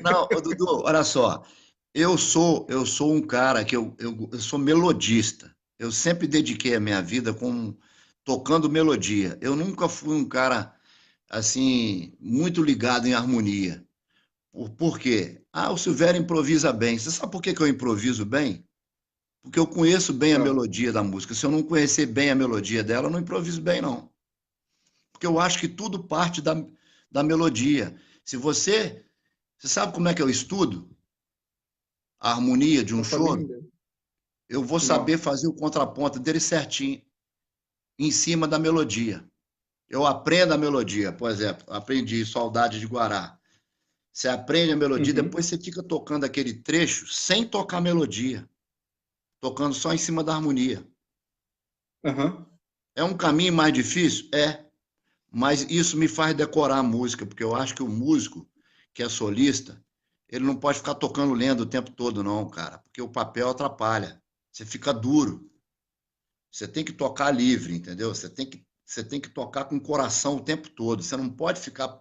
Não, ô, Dudu, olha só. Eu sou um cara que eu sou melodista. Eu sempre dediquei a minha vida tocando melodia. Eu nunca fui um cara assim muito ligado em harmonia. Por quê? Ah, o Silvério improvisa bem. Você sabe por que que eu improviso bem? Porque eu conheço bem a Ah, melodia da música. Se eu não conhecer bem a melodia dela, eu não improviso bem, não. Porque eu acho que tudo parte da melodia. Se você. Você sabe como é que eu estudo a harmonia de um não sabia choro? ainda. Eu vou saber Não. fazer o contraponto dele certinho, em cima da melodia. Eu aprendo a melodia, por exemplo, aprendi Saudade de Guará. Você aprende a melodia, Uhum. depois você fica tocando aquele trecho sem tocar melodia, tocando só em cima da harmonia. Aham. É um caminho mais difícil? É, mas isso me faz decorar a música, porque eu acho que o músico que é solista, ele não pode ficar tocando lendo o tempo todo, não, cara, porque o papel atrapalha. Você fica duro. Você tem que tocar livre, entendeu? Você tem que tocar com o coração o tempo todo. Você não pode ficar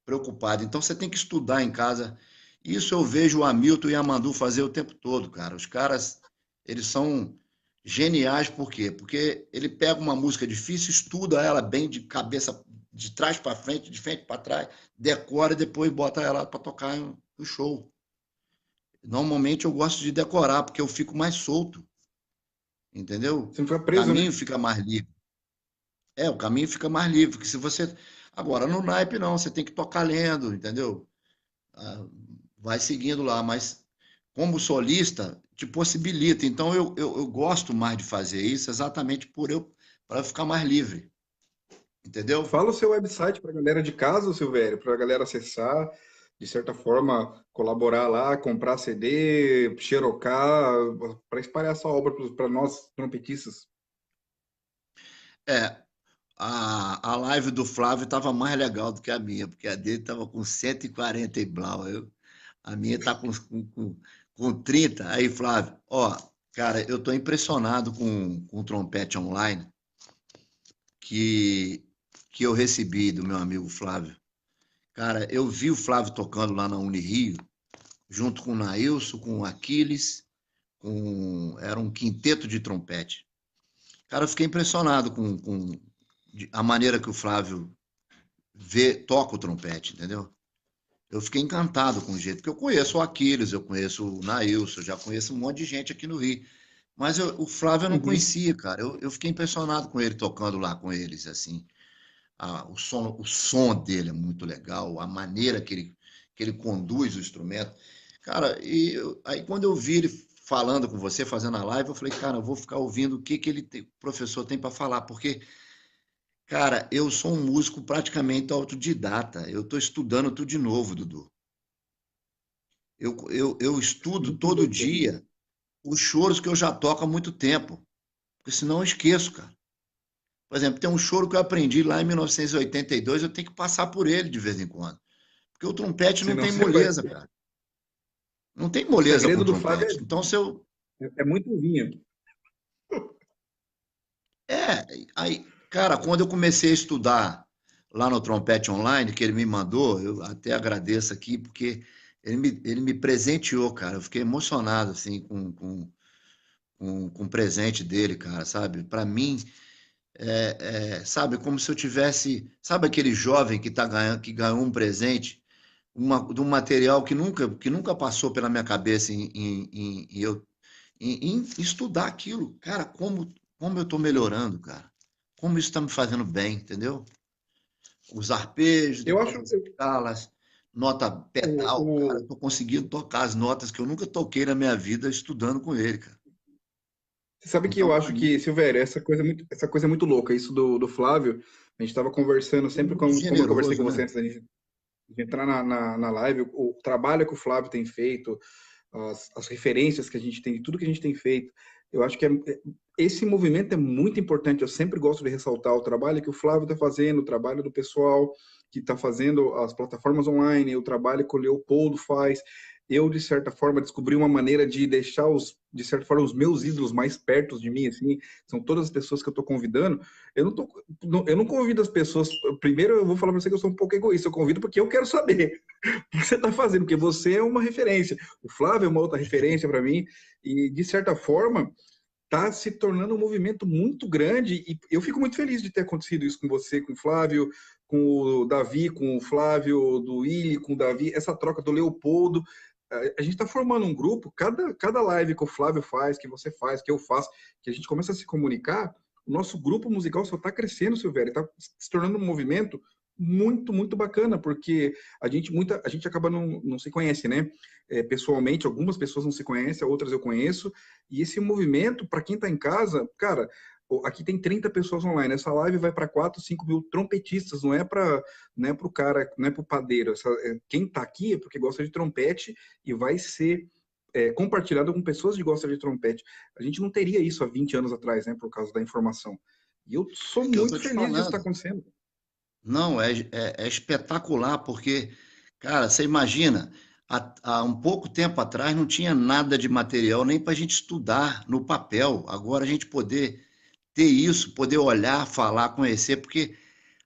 preocupado. Então você tem que estudar em casa. Isso eu vejo o Hamilton e a Mandu fazer o tempo todo, cara. Os caras, eles são geniais, por quê? Porque ele pega uma música difícil, estuda ela bem de trás para frente, de frente para trás, decora e depois bota ela para tocar no show. Normalmente eu gosto de decorar, porque eu fico mais solto, entendeu? Você não fica O preso, né? caminho fica mais livre. O caminho fica mais livre, porque se você. Agora, no naipe não, você tem que tocar lendo, entendeu? Ah, vai seguindo lá, mas como solista, te possibilita. Então eu gosto mais de fazer isso exatamente por eu para ficar mais livre, entendeu? Fala o seu website para a galera de casa, Silvério, para a galera acessar, de certa forma, colaborar lá, comprar CD, xerocar, para espalhar essa obra para nós trompetistas. É, a live do Flávio estava mais legal do que a minha, porque a dele estava com 140 e blau. A minha está com 30. Aí, Flávio, ó, cara, eu estou impressionado com o trompete online que, que eu recebi do meu amigo Flávio. Cara, eu vi o Flávio tocando lá na Unirio, junto com o Nailson, com o Aquiles, era um quinteto de trompete. Cara, eu fiquei impressionado com a maneira que o Flávio toca o trompete, entendeu? Eu fiquei encantado com o jeito, porque eu conheço o Aquiles, eu conheço o Nailson, já conheço um monte de gente aqui no Rio. Mas o Flávio eu não Uhum. conhecia, cara. Eu fiquei impressionado com ele tocando lá com eles, assim. O som dele é muito legal, a maneira que ele conduz o instrumento. Cara, aí quando eu vi ele falando com você, fazendo a live, eu falei, cara, eu vou ficar ouvindo o professor tem para falar, porque, cara, eu sou um músico praticamente autodidata. Eu estou estudando tudo de novo, Dudu. Eu estudo Muito todo bacana. dia os choros que eu já toco há muito tempo, porque senão eu esqueço, cara. Por exemplo, tem um choro que eu aprendi lá em 1982, eu tenho que passar por ele de vez em quando. Porque o trompete não Senão tem você vai. moleza, cara. Não tem O moleza com segredo o do Flávio trompete. Então, se eu. é muito vinho. É, aí, cara, quando eu comecei a estudar lá no Trompete Online, que ele me mandou, eu até agradeço aqui, porque ele me presenteou, cara. Eu fiquei emocionado, assim, com o presente dele, cara, sabe? Para mim, sabe, como se eu tivesse. Sabe aquele jovem que ganhou um presente de um material que nunca passou pela minha cabeça em estudar aquilo. Cara, como eu estou melhorando, cara. Como isso está me fazendo bem, entendeu? Os arpejos, Eu depois acho as escalas, nota pedal, cara. o, Estou conseguindo tocar as notas que eu nunca toquei na minha vida estudando com ele, cara. você sabe que Então, eu para acho mim, que, Silvério, essa coisa é muito louca. Isso do Flávio, a gente estava conversando ele é sempre muito como eu conversei generoso, com você né? antes da gente de entrar na live, o trabalho que o Flávio tem feito, as referências que a gente tem, tudo que a gente tem feito. Eu acho que esse movimento é muito importante. Eu sempre gosto de ressaltar o trabalho que o Flávio está fazendo, o trabalho do pessoal que está fazendo as plataformas online, o trabalho que o Leopoldo faz. Eu, de certa forma, descobri uma maneira de deixar de certa forma, os meus ídolos mais perto de mim, assim, são todas as pessoas que eu estou convidando. Eu não convido as pessoas. Primeiro, eu vou falar para você que eu sou um pouco egoísta. Eu convido porque eu quero saber o que você está fazendo, porque você é uma referência. O Flávio é uma outra referência para mim, e de certa forma está se tornando um movimento muito grande. E eu fico muito feliz de ter acontecido isso com você, com o Flávio, com o Davi, com o Flávio, do Willi, com o Davi, essa troca do Leopoldo. A gente está formando um grupo, cada live que o Flávio faz, que você faz, que eu faço, que a gente começa a se comunicar, o nosso grupo musical só está crescendo, Silvério, está se tornando um movimento muito, muito bacana, porque a gente acaba não se conhece, né? Pessoalmente, algumas pessoas não se conhecem, outras eu conheço, e esse movimento, para quem está em casa, cara, aqui tem 30 pessoas online, essa live vai para 4, 5 mil trompetistas, não é para o cara, não é para o padeiro. Quem está aqui é porque gosta de trompete e vai ser compartilhado com pessoas que gostam de trompete. A gente não teria isso há 20 anos atrás, né, por causa da informação. E eu sou É que eu tô muito te feliz disso estar falando. acontecendo. Não, é espetacular, porque, cara, você imagina, há um pouco tempo atrás não tinha nada de material nem para a gente estudar no papel. Agora a gente poder ter isso, poder olhar, falar, conhecer, porque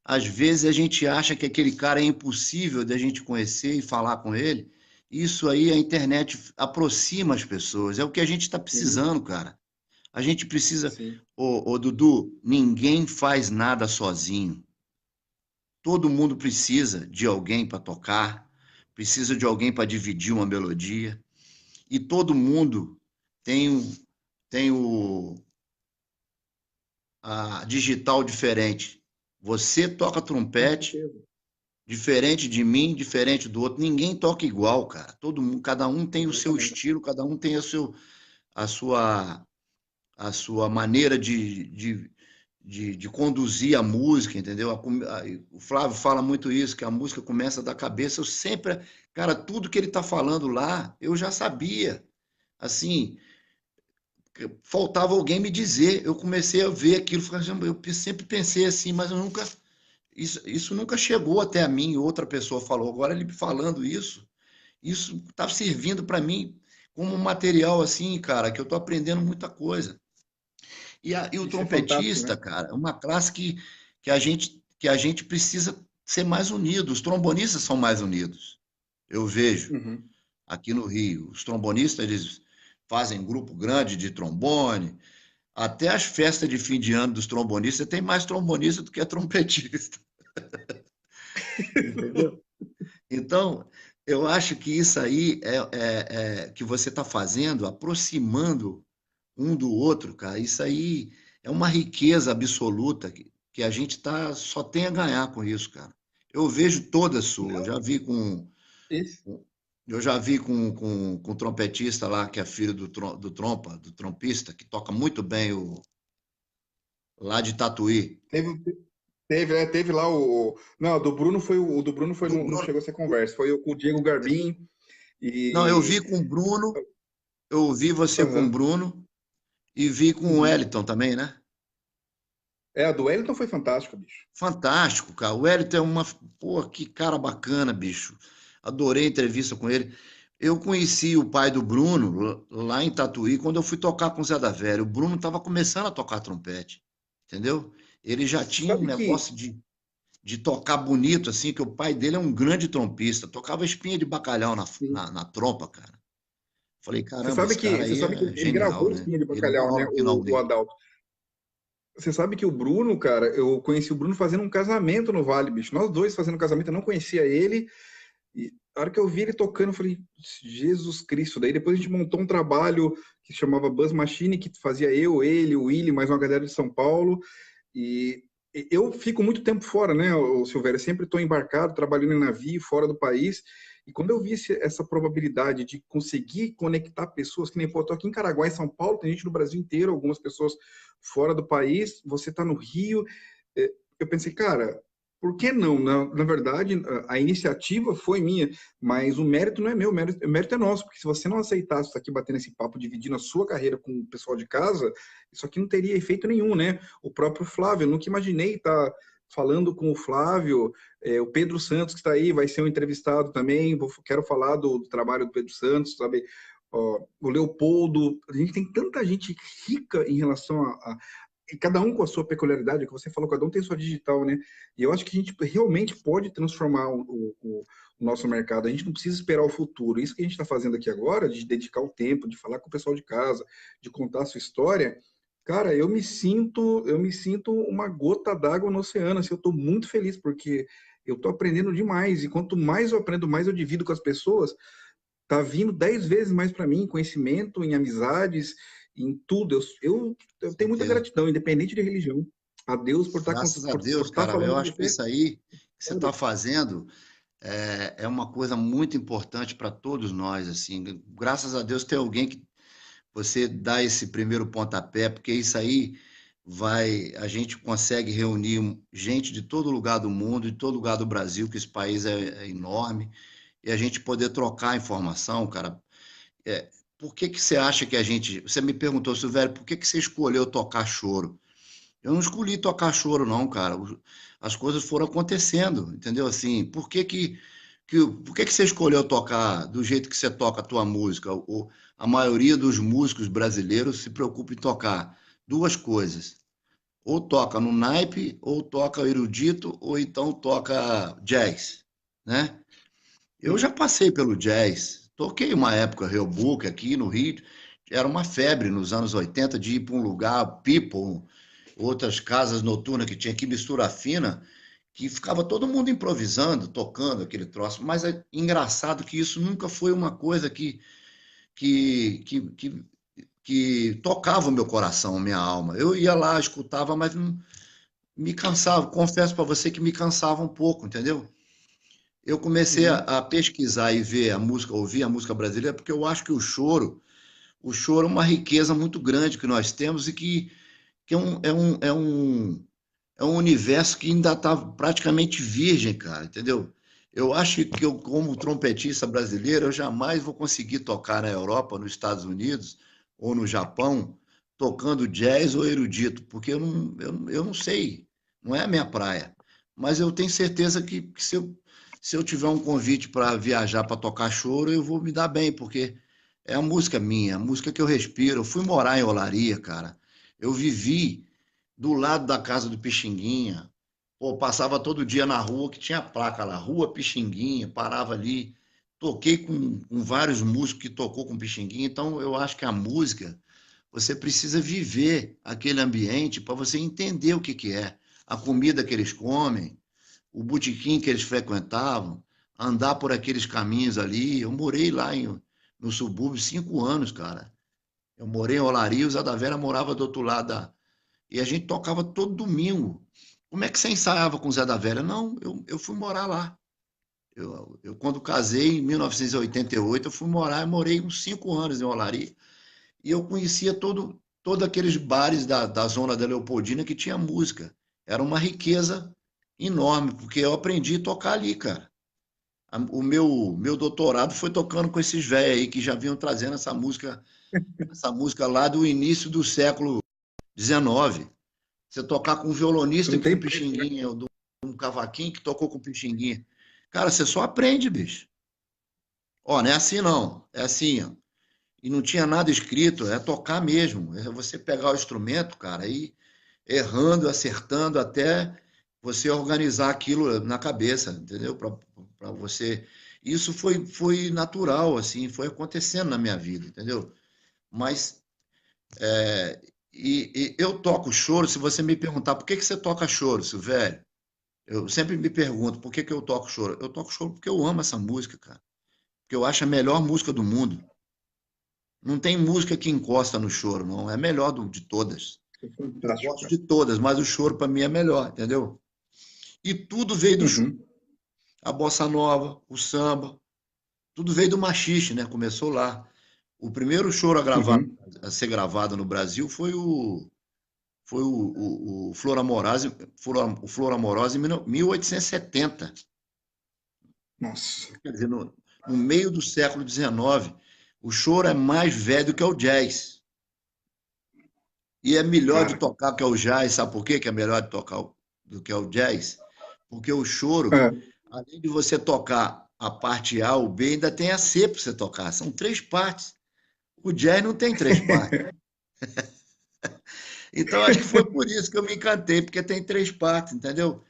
às vezes a gente acha que aquele cara é impossível de a gente conhecer e falar com ele. Isso aí a internet aproxima as pessoas. É o que a gente está Sim, precisando, cara. A gente precisa. sim. Ô, Dudu, ninguém faz nada sozinho. Todo mundo precisa de alguém para tocar, precisa de alguém para dividir uma melodia, e todo mundo tem a digital diferente. Você toca Com trompete certeza. diferente de mim, diferente do outro. Ninguém toca igual, cara. Todo mundo, cada um tem o seu Exatamente. estilo, cada um tem a sua, a sua maneira de conduzir a música, entendeu? O Flávio fala muito isso, que a música começa da cabeça. Eu sempre, cara, tudo que ele está falando lá, eu já sabia. Assim, faltava alguém me dizer. Eu comecei a ver aquilo, eu sempre pensei assim, mas eu nunca, isso nunca chegou até a mim. Outra pessoa falou. Agora ele falando isso está servindo para mim como um material assim, cara, que eu estou aprendendo muita coisa. E o Isso é fantástico, trompetista, né? cara, é uma classe que a gente precisa ser mais unido. Os trombonistas são mais unidos. Eu vejo Uhum. aqui no Rio. Os trombonistas, eles fazem grupo grande de trombone. Até as festas de fim de ano dos trombonistas tem mais trombonista do que trompetista. Entendeu? Então, eu acho que isso aí que você está fazendo, aproximando um do outro, cara, isso aí é uma riqueza absoluta que a gente só tem a ganhar com isso, cara. Eu vejo toda sua, Não, já vi com, esse eu já vi com o trompetista lá, que é filho do trompa, do trompista, que toca muito bem lá de Tatuí. teve, teve lá não, do Bruno foi o do Bruno foi Do não Bruno. chegou a ser conversa, foi o Diego Garbim Não, eu e vi com o Bruno, eu vi você com o aham. Bruno e vi com o Uhum. Wellington também, né? É, a do Wellington foi fantástica, bicho. Fantástico, cara. O Wellington é uma. Pô, que cara bacana, bicho. Adorei a entrevista com ele. Eu conheci o pai do Bruno lá em Tatuí quando eu fui tocar com o Zé da Vera. O Bruno estava começando a tocar trompete, entendeu? Ele já Você tinha um sabe que negócio de tocar bonito, assim, que o pai dele é um grande trompista. Tocava espinha de bacalhau na, sim. na, na trompa, cara. Falei, Você caramba, sabe esse que cara você aí sabe que é ele genial, gravou né? Espinha de Ele Bacalhau, mora né, aqui na o Unesco. Adalto. Você sabe que o Bruno, cara, eu conheci o Bruno fazendo um casamento no Vale, bicho. Nós dois fazendo casamento, eu não conhecia ele. E a hora que eu vi ele tocando, eu falei, Jesus Cristo. Daí depois a gente montou um trabalho que se chamava Buzz Machine, que fazia eu, ele, o Willy, mais uma galera de São Paulo. E eu fico muito tempo fora, né, o Silvério? Eu sempre estou embarcado, trabalhando em navio, fora do país. E quando eu vi essa probabilidade de conseguir conectar pessoas, que nem, pô, eu tô aqui em Caraguá, em São Paulo, tem gente no Brasil inteiro, algumas pessoas fora do país, você está no Rio. Eu pensei, cara, por que não? Na verdade, a iniciativa foi minha, mas o mérito não é meu, o mérito é nosso, porque se você não aceitasse estar aqui batendo esse papo, dividindo a sua carreira com o pessoal de casa, isso aqui não teria efeito nenhum, né? O próprio Flávio, eu nunca imaginei estar falando com o Flávio, o Pedro Santos, que está aí, vai ser um entrevistado também, quero falar do trabalho do Pedro Santos, sabe? Ó, o Leopoldo, a gente tem tanta gente rica em relação e cada um com a sua peculiaridade, que você falou, cada um tem sua digital, né? E eu acho que a gente realmente pode transformar o nosso mercado. A gente não precisa esperar o futuro. Isso que a gente está fazendo aqui agora, de dedicar o tempo, de falar com o pessoal de casa, de contar a sua história, cara, eu me sinto uma gota d'água no oceano. Assim, eu estou muito feliz porque eu estou aprendendo demais. E quanto mais eu aprendo, mais eu divido com as pessoas, tá vindo 10 vezes mais para mim, em conhecimento, em amizades, em tudo. Eu tenho muita Certeza. gratidão, independente de religião, a Deus por estar Graças a por Deus, estar cara. Eu falando com acho que você. isso aí que você está Sério. fazendo é uma coisa muito importante para todos nós, assim. Graças a Deus tem alguém que você dá esse primeiro pontapé, porque isso aí a gente consegue reunir gente de todo lugar do mundo, de todo lugar do Brasil, que esse país é enorme, e a gente poder trocar informação, cara. Por que que você acha que você me perguntou, Silvério, por que que você escolheu tocar choro? Eu não escolhi tocar choro, não, cara. As coisas foram acontecendo, entendeu? Assim, por que que você escolheu tocar do jeito que você toca a tua música? A maioria dos músicos brasileiros se preocupa em tocar duas coisas. Ou toca no naipe, ou toca erudito, ou então toca jazz, né? Eu já passei pelo jazz. Toquei uma época Reubuck aqui no Rio. Era uma febre nos anos 80 de ir para um lugar, people, outras casas noturnas que tinha aqui, mistura fina. que ficava todo mundo improvisando, tocando aquele troço, mas é engraçado que isso nunca foi uma coisa que, que, que, que tocava o meu coração, a minha alma. Eu ia lá, escutava, mas não me cansava. Confesso para você que me cansava um pouco, entendeu? Eu comecei Uhum. a pesquisar e ver a música, ouvir a música brasileira, porque eu acho que o choro é uma riqueza muito grande que nós temos e que é um universo que ainda está praticamente virgem, cara, entendeu? Eu acho que eu, como trompetista brasileiro, eu jamais vou conseguir tocar na Europa, nos Estados Unidos ou no Japão, tocando jazz ou erudito, porque eu não sei, não é a minha praia. Mas eu tenho certeza que se eu tiver um convite para viajar para tocar choro, eu vou me dar bem, porque é a música minha, a música que eu respiro. Eu fui morar em Olaria, cara. Eu vivi do lado da casa do Pixinguinha. Pô, passava todo dia na rua, que tinha placa lá, Rua Pixinguinha, parava ali. Toquei com vários músicos que tocou com Pixinguinha, então eu acho que a música, você precisa viver aquele ambiente para você entender o que que é. A comida que eles comem, o botequim que eles frequentavam, andar por aqueles caminhos ali. Eu morei lá no subúrbio 5 anos, cara. Eu morei em Olaria, o Zé da Vera morava do outro lado e a gente tocava todo domingo. Como é que você ensaiava com o Zé da Velha? Não, eu fui morar lá. Quando casei, em 1988, eu fui morar, eu morei uns 5 anos em Olaria, e eu conhecia todos aqueles bares da zona da Leopoldina que tinha música. Era uma riqueza enorme, porque eu aprendi a tocar ali, cara. O meu doutorado foi tocando com esses velhos aí que já vinham trazendo essa música lá do início do século XIX. Você tocar com um violonista Não que com tem preço, né? pichinguinha, ou um cavaquinho que tocou com pichinguinha. Cara, você só aprende, bicho. Ó, não é assim não. É assim, ó. E não tinha nada escrito, é tocar mesmo. É você pegar o instrumento, cara, e errando, acertando até você organizar aquilo na cabeça, entendeu? Para você. Isso foi natural, assim, foi acontecendo na minha vida, entendeu? Mas e eu toco choro. Se você me perguntar por que você toca choro, Silvério, eu sempre me pergunto por que eu toco choro. Eu toco choro porque eu amo essa música, cara. Porque eu acho a melhor música do mundo. Não tem música que encosta no choro, não. É a melhor de todas. É Eu fantástico, gosto cara. de todas, mas o choro para mim é melhor, entendeu? E tudo veio do choro. Uhum. A bossa nova, o samba, tudo veio do machixe, né? Começou lá. O primeiro choro Uhum. a ser gravado no Brasil foi o Flor Amorosa, o Flor Amorosa em 1870. Nossa, Quer dizer, no meio do século XIX, o choro é mais velho que o jazz. E é melhor de cara. tocar que é o jazz. Sabe por quê que é melhor de tocar do que é o jazz? Porque o choro, É. além de você tocar a parte A, o B, ainda tem a C para você tocar. São 3 partes. O jazz não tem 3 partes. Então, acho que foi por isso que eu me encantei, porque tem 3 partes, entendeu?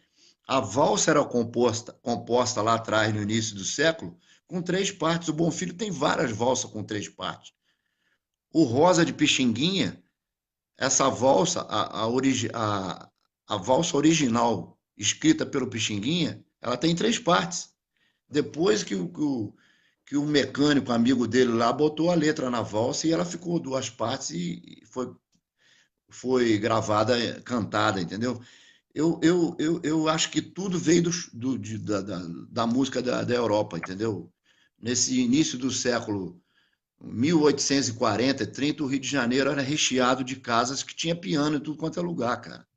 A valsa era composta lá atrás, no início do século, com 3 partes. O Bom Filho tem várias valsas com 3 partes. O Rosa de Pixinguinha, essa valsa, a valsa original, escrita pelo Pixinguinha, ela tem 3 partes. Depois que o mecânico, amigo dele lá, botou a letra na valsa e ela ficou 2 partes e foi gravada, cantada, entendeu? Eu acho que tudo veio da música da Europa, entendeu? Nesse início do século 1840, 30, o Rio de Janeiro era recheado de casas que tinha piano em tudo quanto é lugar, cara.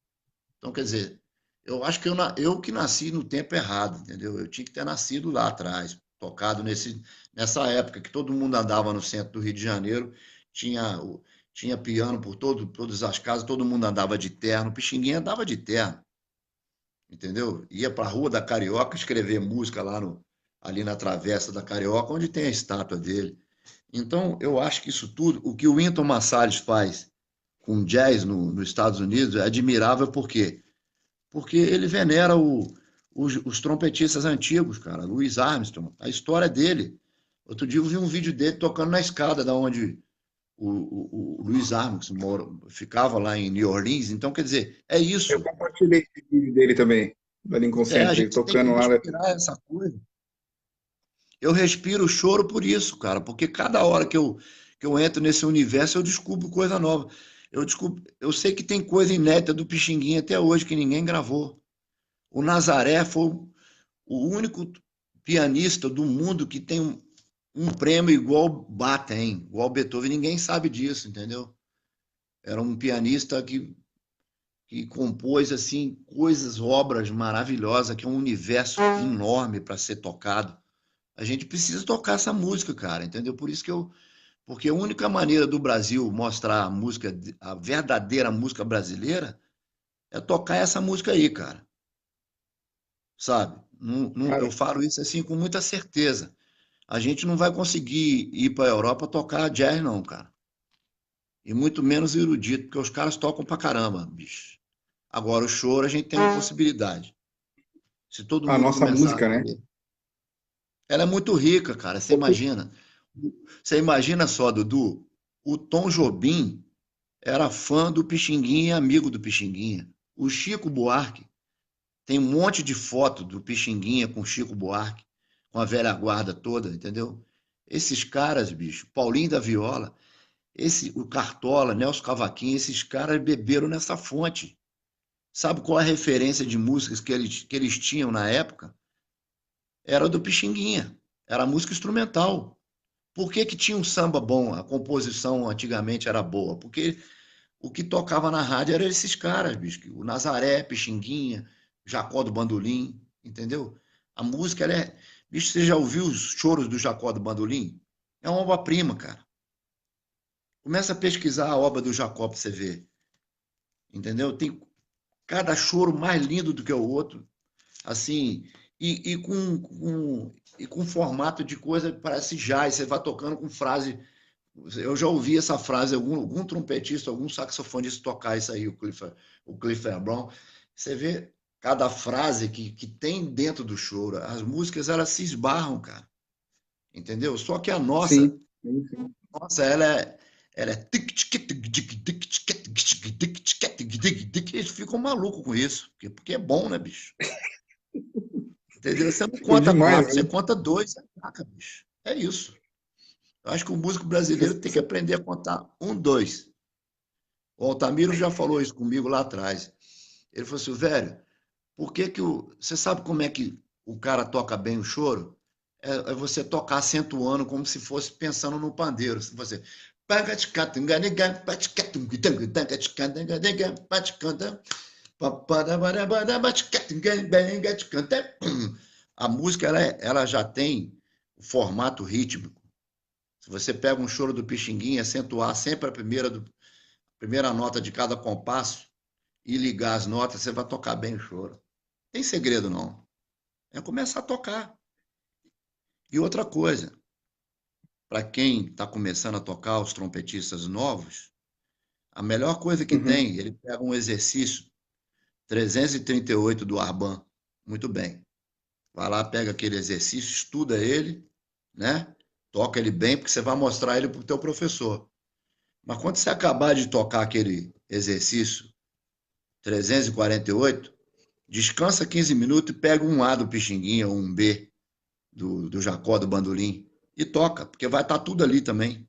Então, quer dizer, eu acho que eu que nasci no tempo errado, entendeu? Eu tinha que ter nascido lá atrás, tocado nessa época que todo mundo andava no centro do Rio de Janeiro, tinha, tinha piano por todas as casas, todo mundo andava de terno, o Pixinguinha andava de terno, entendeu? Ia para a Rua da Carioca escrever música ali na Travessa da Carioca, onde tem a estátua dele. Então, eu acho que isso tudo, o que o Wynton Marsalis faz com jazz nos Estados Unidos é admirável, por quê? Porque ele venera os trompetistas antigos, cara, Louis Armstrong, a história dele. Outro dia eu vi um vídeo dele tocando na escada da onde o Louis Armstrong ficava lá em New Orleans. Então, quer dizer, é Eu isso. compartilhei esse vídeo dele também. ali A inconsciente, ele gente tem que tocando lá. respirar essa coisa. Eu respiro choro por isso, cara, porque cada hora que eu entro nesse universo, eu descubro coisa nova. Eu sei que tem coisa inédita do Pixinguinha até hoje que ninguém gravou. O Nazaré foi o único pianista do mundo que tem um prêmio igual Bach tem, igual Beethoven. Ninguém sabe disso, entendeu? Era um pianista que compôs assim coisas, obras maravilhosas, que é um universo enorme para ser tocado. A gente precisa tocar essa música, cara, entendeu? Porque a única maneira do Brasil mostrar a música, a verdadeira música brasileira, é tocar essa música aí, cara. Sabe? Eu Cara, falo isso assim com muita certeza. A gente não vai conseguir ir para a Europa tocar jazz, não, cara. E muito menos erudito, porque os caras tocam pra caramba, bicho. Agora, o choro a gente tem uma possibilidade. Se todo a mundo nossa começar a música, né? aprender. Ela é muito rica, cara. Você imagina. Você imagina só, Dudu, o Tom Jobim era fã do Pixinguinha e amigo do Pixinguinha. O Chico Buarque tem um monte de foto do Pixinguinha com o Chico Buarque, com a velha guarda toda, entendeu? Esses caras, bicho, Paulinho da Viola, o Cartola, Nelson Cavaquinho, esses caras beberam nessa fonte. Sabe qual é a referência de músicas que eles tinham na época? Era do Pixinguinha, era música instrumental. Por que que tinha um samba bom? A composição antigamente era boa? Porque o que tocava na rádio eram esses caras, bicho. O Nazaré, Pixinguinha, Jacó do Bandolim, entendeu? A música, ela é. Bicho, você já ouviu os choros do Jacó do Bandolim? É uma obra-prima, cara. Começa a pesquisar a obra do Jacó pra você ver, entendeu? Tem cada choro mais lindo do que o outro, assim, e com formato de coisa que parece jazz. Você vai tocando com frase. Eu já ouvi essa frase, algum trompetista, algum saxofonista tocar isso aí, o Clifford Brown. Você vê cada frase que tem dentro do choro. As músicas, elas se esbarram, cara. Entendeu? Só que a nossa, Sim, sim, sim. nossa, ela é. Eles ficam malucos com isso, porque é bom, né, bicho? Entendeu? Você não E conta demais, quatro, você né? conta dois, você ataca, bicho. É isso. Eu acho que o músico brasileiro tem que aprender a contar um, dois. O Altamiro já falou isso comigo lá atrás. Ele falou assim, velho, por que que você sabe como é que o cara toca bem o choro? É você tocar acentuando como se fosse pensando no pandeiro. Se você a música ela já tem o formato rítmico. Se você pega um choro do Pixinguinha, acentuar sempre a primeira nota de cada compasso e ligar as notas, você vai tocar bem o choro. Tem segredo, não. É começar a tocar. E outra coisa, para quem está começando a tocar, os trompetistas novos, a melhor coisa que Uhum. tem, ele pega um exercício 338 do Arban. Muito bem. Vai lá, pega aquele exercício, estuda ele, né? Toca ele bem, porque você vai mostrar ele para o teu professor. Mas quando você acabar de tocar aquele exercício 348, descansa 15 minutos e pega um A do Pixinguinha ou um B do Jacó do Bandolim e toca, porque vai estar tudo ali também.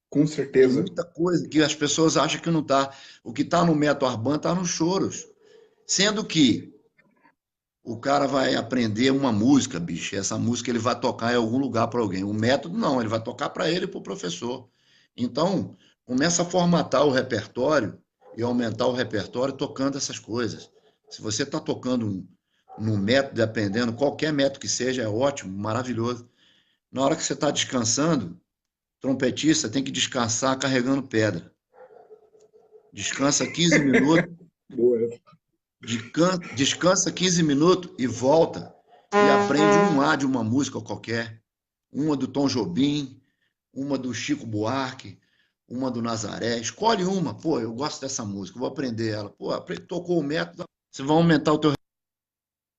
Com Tem certeza. muita coisa que as pessoas acham que não está. O que está no Método Arban está nos choros. Sendo que o cara vai aprender uma música, bicho. Essa música ele vai tocar em algum lugar para alguém. O método não, ele vai tocar para ele e para o professor. Então, começa a formatar o repertório e aumentar o repertório tocando essas coisas. Se você está tocando num método, aprendendo, qualquer método que seja, é ótimo, maravilhoso. Na hora que você está descansando, trompetista tem que descansar carregando pedra. Descansa 15 minutos, Boa. descansa 15 minutos e volta e aprende um A de uma música qualquer. Uma do Tom Jobim, uma do Chico Buarque, uma do Nazaré. Escolhe uma. Pô, eu gosto dessa música, vou aprender ela. Pô, tocou o método, você vai aumentar o teu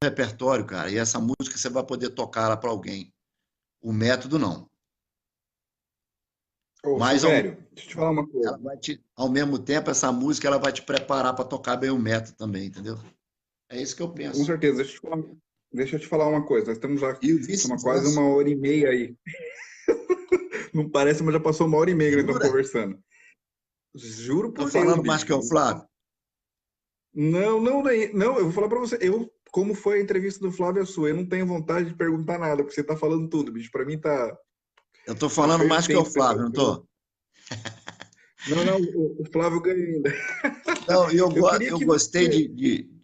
repertório, cara. E essa música você vai poder tocar ela para alguém. O método não. Ô, Mas Silvério, deixa eu te falar uma coisa. ao mesmo tempo, essa música ela vai te preparar para tocar bem o método também, entendeu? É isso que eu Com penso. certeza. Deixa eu te falar uma coisa. Nós estamos já E o quase vice-versa. 1 hora e meia aí. Não parece, mas já passou 1 hora e meia que nós estamos Jura? conversando. Juro Tô por Deus, falando mais que bicho. o Flávio. Não, não, não, eu vou falar pra você. Como foi a entrevista do Flávio sua? Eu não tenho vontade de perguntar nada, porque você tá falando tudo, bicho. Pra mim Eu tô tá falando mais que o perfeito. Flávio, não tô? Não, não, o Flávio ganha ainda. Não, e Eu queria eu que gostei você.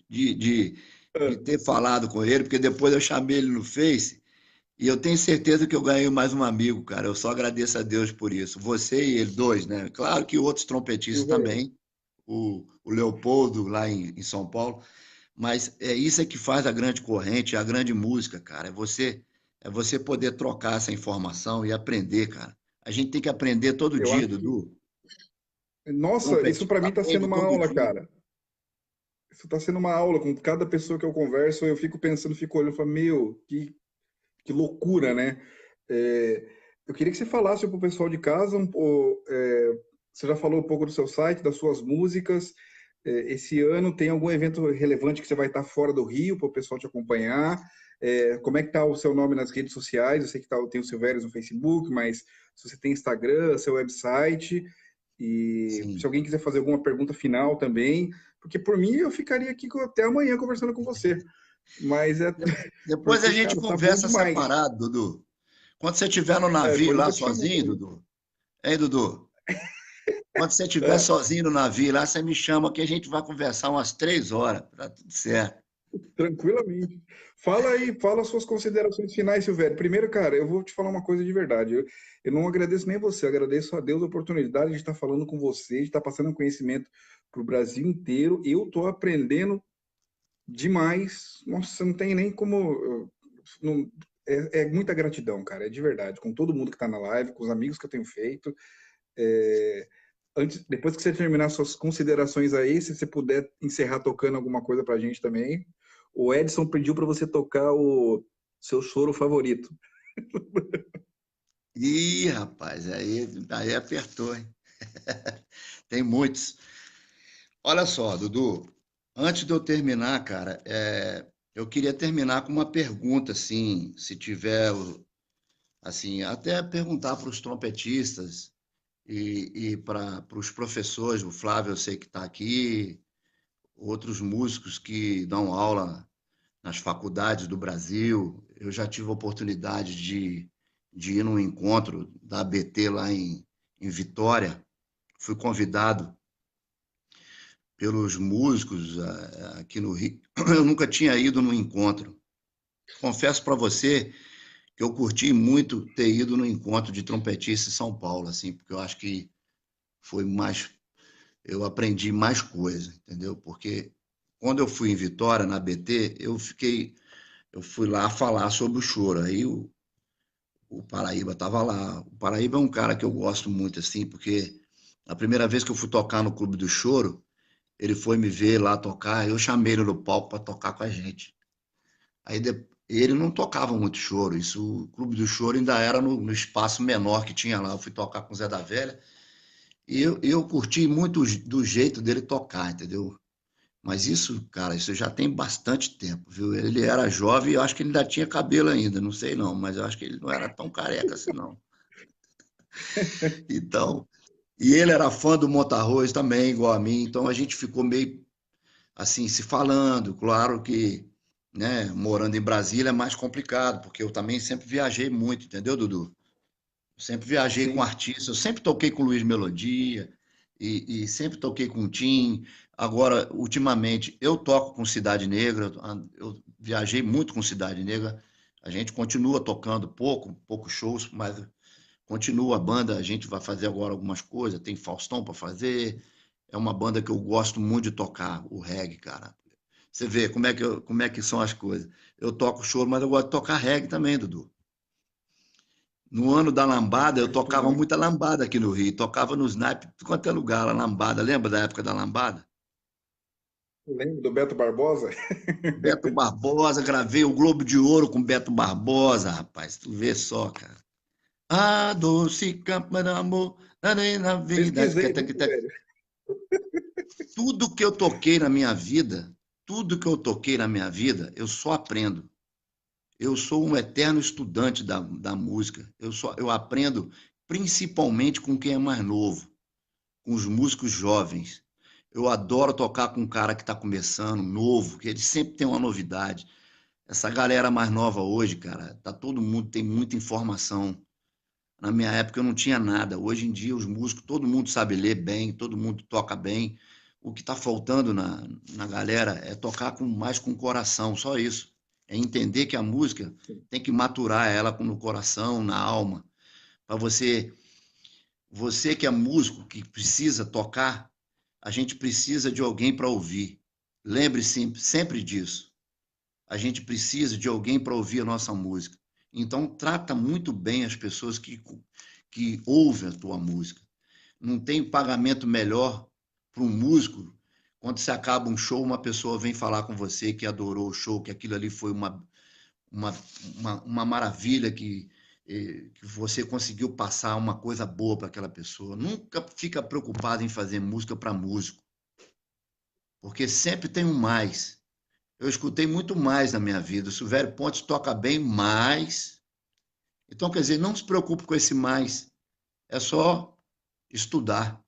de ter falado com ele, porque depois eu chamei ele no Face e eu tenho certeza que eu ganhei mais um amigo, cara. Eu só agradeço a Deus por isso. Você e ele, dois, né? Claro que outros trompetistas Silvério, também, o Leopoldo lá em São Paulo, mas é isso é que faz a grande corrente, a grande música, cara. É você poder trocar essa informação e aprender, cara. A gente tem que aprender todo eu dia, acho que. Dudu. Nossa, isso Trompetista pra mim tá sendo aprende uma todo aula, dia. cara. Isso tá sendo uma aula. Com cada pessoa que eu converso, eu fico pensando, fico olhando e falo, meu, que loucura, né? É, eu queria que você falasse para o pessoal de casa, você já falou um pouco do seu site, das suas músicas. Esse ano tem algum evento relevante que você vai estar fora do Rio para o pessoal te acompanhar? Como é que tá o seu nome nas redes sociais? Eu sei que tem o Silvérios no Facebook, mas se você tem Instagram, seu website, e se Sim. alguém quiser fazer alguma pergunta final também, porque por mim eu ficaria aqui até amanhã conversando com você. Mas é Depois a porque, gente cara, tá bom conversa demais. separado, Dudu. Quando você estiver no navio Depois eu lá vou te chamar sozinho, também. Dudu, hein, Dudu? Quando você estiver É, sozinho no navio lá, você me chama que a gente vai conversar umas 3 horas. Tá tudo certo. tranquilamente. Fala aí, fala as suas considerações finais, Silvério. Primeiro, cara, eu vou te falar uma coisa de verdade. Eu não agradeço nem você, eu agradeço a Deus a oportunidade de estar falando com você, de estar passando um conhecimento para o Brasil inteiro. Eu estou aprendendo demais. Nossa, não tem nem como. É muita gratidão, cara, é de verdade. Com todo mundo que está na live, com os amigos que eu tenho feito. É, depois que você terminar suas considerações aí, se você puder encerrar tocando alguma coisa pra gente também. O Edson pediu para você tocar o seu choro favorito. Ih, rapaz, aí apertou, hein? Tem muitos. Olha só, Dudu, antes de eu terminar, cara, eu queria terminar com uma pergunta, assim, se tiver, assim, até perguntar para os trompetistas e para os professores, o Flávio, eu sei que está aqui, outros músicos que dão aula nas faculdades do Brasil. Eu já tive a oportunidade de ir num encontro da ABT lá em Vitória. Fui convidado pelos músicos aqui no Rio. Eu nunca tinha ido num encontro. Confesso para você que eu curti muito ter ido no encontro de trompetistas em São Paulo, assim, porque eu acho que foi mais, eu aprendi mais coisa, entendeu? Porque quando eu fui em Vitória, na ABT, eu fui lá falar sobre o choro. Aí o Paraíba estava lá. O Paraíba é um cara que eu gosto muito, assim, porque a primeira vez que eu fui tocar no Clube do Choro, ele foi me ver lá tocar, eu chamei ele no palco para tocar com a gente. Ele não tocava muito choro, isso, o Clube do Choro ainda era no espaço menor que tinha lá. Eu fui tocar com o Zé da Velha e eu curti muito do jeito dele tocar, entendeu? Mas isso, cara, isso já tem bastante tempo, viu? Ele era jovem e eu acho que ele ainda tinha cabelo ainda, não sei não, mas eu acho que ele não era tão careca assim, não. Então, e ele era fã do Monta-Arroz também, igual a mim, então a gente ficou meio assim, se falando. Claro que, né, morando em Brasília é mais complicado, porque eu também sempre viajei muito, entendeu, Dudu? Sempre viajei com Sim, artistas, eu sempre toquei com Luiz Melodia e sempre toquei com Tim. Agora, ultimamente, eu toco com Cidade Negra, eu viajei muito com Cidade Negra. A gente continua tocando poucos shows, mas continua a banda. A gente vai fazer agora algumas coisas, tem Faustão para fazer. É uma banda que eu gosto muito de tocar, o reggae, cara. Você vê como é que são as coisas. Eu toco choro, mas eu gosto de tocar reggae também, Dudu. No ano da lambada, eu muito tocava bom. muita lambada aqui no Rio. Tocava nos naipes, tudo quanto é lugar, a lambada. Lembra da época da lambada? Lembra do Beto Barbosa? Beto Barbosa, gravei o Globo de Ouro com Beto Barbosa, rapaz. Tu vê só, cara. Ah, doce campo de amor, na vida. Pesquisei, viu, velho? Tudo que eu toquei na minha vida, tudo que eu toquei na minha vida, eu só aprendo. Eu sou um eterno estudante da música. Eu aprendo principalmente com quem é mais novo, com os músicos jovens. Eu adoro tocar com um cara que está começando, novo, que ele sempre tem uma novidade. Essa galera mais nova hoje, cara, tá todo mundo tem muita informação. Na minha época eu não tinha nada. Hoje em dia os músicos, todo mundo sabe ler bem, todo mundo toca bem. O que está faltando na galera é tocar mais com o coração, só isso. É entender que a música tem que maturar ela no coração, na alma. Para você que é músico, que precisa tocar, a gente precisa de alguém para ouvir. Lembre-se sempre disso. A gente precisa de alguém para ouvir a nossa música. Então, trata muito bem as pessoas que ouvem a tua música. Não tem pagamento melhor para um músico quando você acaba um show, uma pessoa vem falar com você que adorou o show, que aquilo ali foi uma, uma maravilha, que você conseguiu passar uma coisa boa para aquela pessoa. Nunca fica preocupado em fazer música para músico, porque sempre tem um mais. Eu escutei muito mais na minha vida. O Silvério Pontes toca bem mais. Então, quer dizer, não se preocupe com esse mais. É só estudar.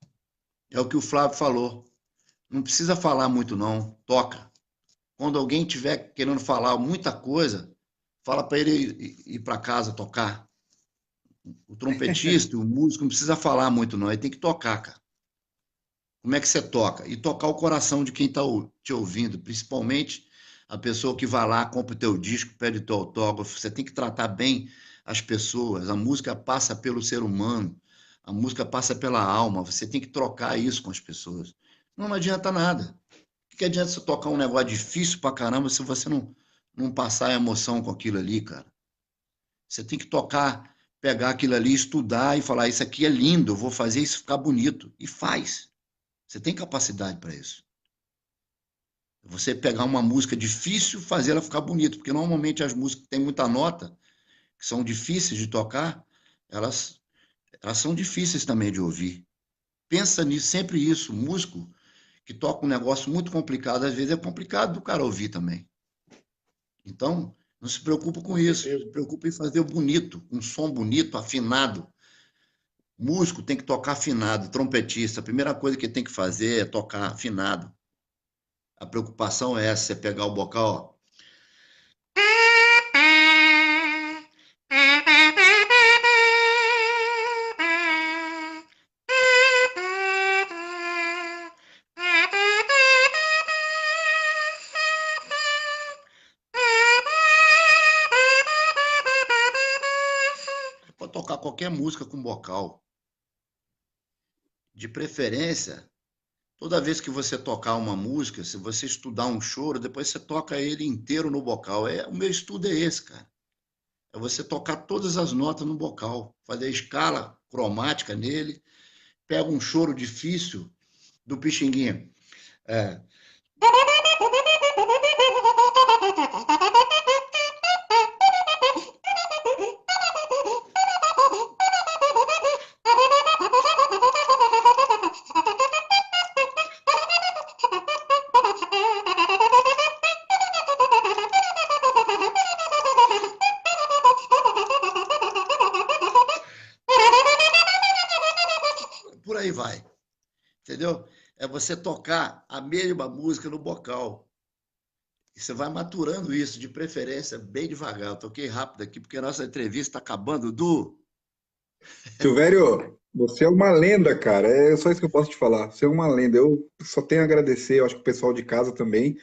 É o que o Flávio falou. Não precisa falar muito, não. Toca. Quando alguém estiver querendo falar muita coisa, fala para ele ir para casa tocar. O trompetista, o músico, não precisa falar muito, não. Ele tem que tocar, cara. Como é que você toca? E tocar o coração de quem está te ouvindo, principalmente a pessoa que vai lá, compra o teu disco, pede o teu autógrafo. Você tem que tratar bem as pessoas. A música passa pelo ser humano, a música passa pela alma. Você tem que trocar isso com as pessoas. Não adianta nada. O que adianta você tocar um negócio difícil pra caramba se você não passar a emoção com aquilo ali, cara? Você tem que tocar, pegar aquilo ali, estudar e falar: isso aqui é lindo, eu vou fazer isso ficar bonito. E faz. Você tem capacidade para isso. Você pegar uma música difícil, fazer ela ficar bonita, porque normalmente as músicas que têm muita nota, que são difíceis de tocar, elas são difíceis também de ouvir. Pensa nisso, sempre isso. Músico que toca um negócio muito complicado, às vezes é complicado do cara ouvir também. Então, não se preocupe com isso. Se preocupe em fazer o bonito, um som bonito, afinado. Músico tem que tocar afinado, trompetista. A primeira coisa que tem que fazer é tocar afinado. A preocupação é essa, você pegar o bocal, ó. Pode tocar qualquer música com bocal. De preferência, toda vez que você tocar uma música, se você estudar um choro, depois você toca ele inteiro no bocal. O meu estudo é esse, cara. É você tocar todas as notas no bocal, fazer a escala cromática nele, pega um choro difícil do Pixinguinha. É. Por aí vai, entendeu? É você tocar a mesma música no bocal. E você vai maturando isso, de preferência, bem devagar. Eu toquei rápido aqui, porque a nossa entrevista está acabando. Du, Silvério, você é uma lenda, cara. É só isso que eu posso te falar. Você é uma lenda. Eu só tenho a agradecer, eu acho que o pessoal de casa também.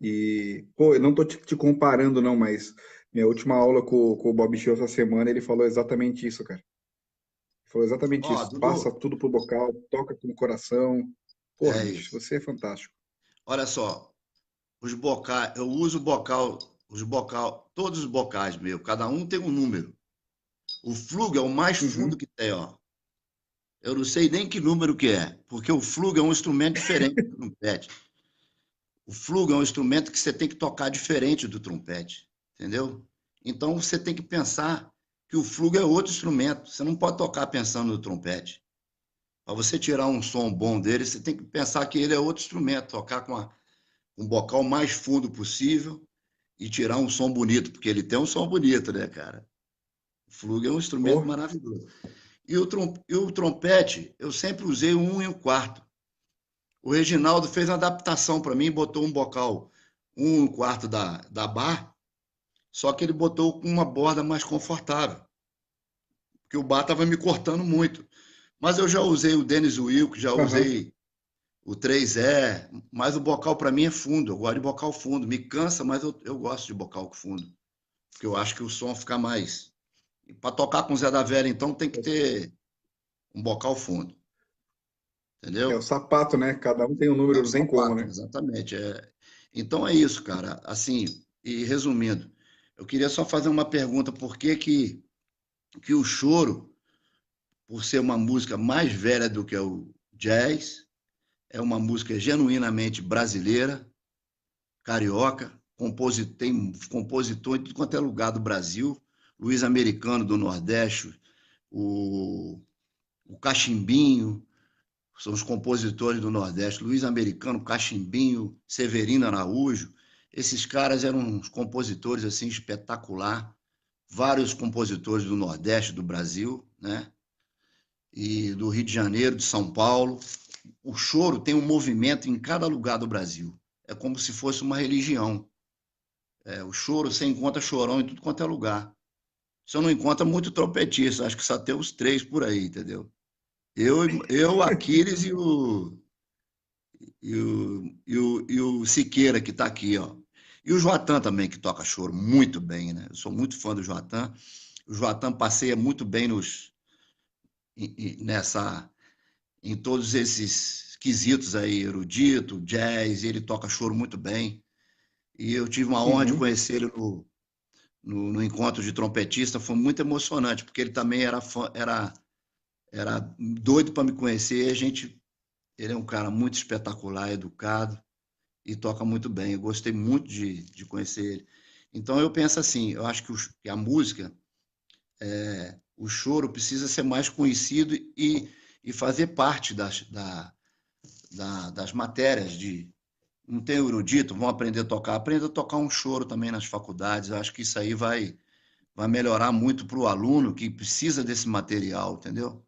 E, pô, eu não tô te comparando, não, mas minha última aula com o Bob Show essa semana, ele falou exatamente isso, cara. Ele falou exatamente ó, isso. Passa Dudu, tudo pro bocal, toca com o coração. Porra, é bicho, isso. você é fantástico. Olha só, os bocais, eu uso bocal, todos os bocais meus, cada um tem um número. O flug é o mais fundo Uhum. que tem, ó. Eu não sei nem que número que é, porque o flug é um instrumento diferente do trompete. O flug é um instrumento que você tem que tocar diferente do trompete, entendeu? Então você tem que pensar que o flug é outro instrumento. Você não pode tocar pensando no trompete. Para você tirar um som bom dele, você tem que pensar que ele é outro instrumento, tocar um bocal mais fundo possível e tirar um som bonito, porque ele tem um som bonito, né, cara? O flug é um instrumento Oh, maravilhoso. E o trompete, eu sempre usei um e um quarto. O Reginaldo fez uma adaptação para mim, botou um bocal um e um quarto da bar, só que ele botou com uma borda mais confortável, porque o bar estava me cortando muito. Mas eu já usei o Dennis Wilk, já aham. usei o 3E, mas o bocal para mim é fundo, eu gosto de bocal fundo. Me cansa, mas eu gosto de bocal fundo, porque eu acho que o som fica mais. Para tocar com o Zé da Velha, então, tem que ter um bocal fundo, É o entendeu? sapato, né? Cada um tem um número, É o não tem como, sapato, né? exatamente. Então é isso, cara. Assim, e resumindo, eu queria só fazer uma pergunta: por que que o choro, por ser uma música mais velha do que o jazz, é uma música genuinamente brasileira, carioca, tem compositor em tudo quanto é lugar do Brasil, Luiz Americano do Nordeste, o, o Cachimbinho, são os compositores do Nordeste, Luiz Americano, Cachimbinho, Severino Araújo. Esses caras eram uns compositores assim espetacular, vários compositores do Nordeste do Brasil, né? E do Rio de Janeiro, de São Paulo. O choro tem um movimento em cada lugar do Brasil. É como se fosse uma religião. O choro, você encontra chorão em tudo quanto é lugar. Você não encontra muito trompetista, acho que só tem os três por aí, entendeu? Eu Aquiles e o Siqueira, que está aqui, ó. E o Joatan também, que toca choro muito bem, né? Eu sou muito fã do Joatan. O Joatan passeia muito bem nessa, em todos esses quesitos aí, erudito, jazz, ele toca choro muito bem. E eu tive uma honra de Uhum. conhecer ele no encontro de trompetista, foi muito emocionante, porque ele também era fã, era doido para me conhecer. Ele é um cara muito espetacular, educado e toca muito bem. Eu gostei muito de conhecer ele. Então eu penso assim, eu acho que a música, o choro precisa ser mais conhecido e fazer parte das matérias de não tem erudito, vão aprender a tocar, aprenda a tocar um choro também nas faculdades. Eu acho que isso aí vai melhorar muito para o aluno que precisa desse material, entendeu?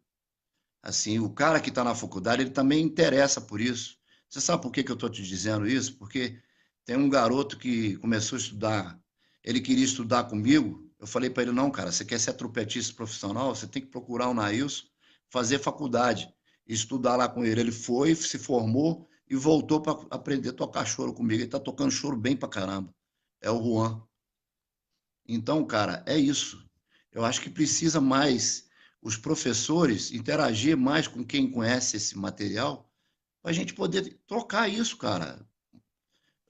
Assim, o cara que está na faculdade, ele também interessa por isso. Você sabe por que que eu estou te dizendo isso? Porque tem um garoto que começou a estudar, ele queria estudar comigo. Eu falei para ele: não, cara, você quer ser trompetista profissional? Você tem que procurar o Nailson, fazer faculdade, estudar lá com ele. Ele foi, se formou e voltou para aprender a tocar choro comigo. Ele está tocando choro bem para caramba. É o Juan. Então, cara, é isso. Eu acho que precisa mais os professores interagir mais com quem conhece esse material para a gente poder trocar isso, cara.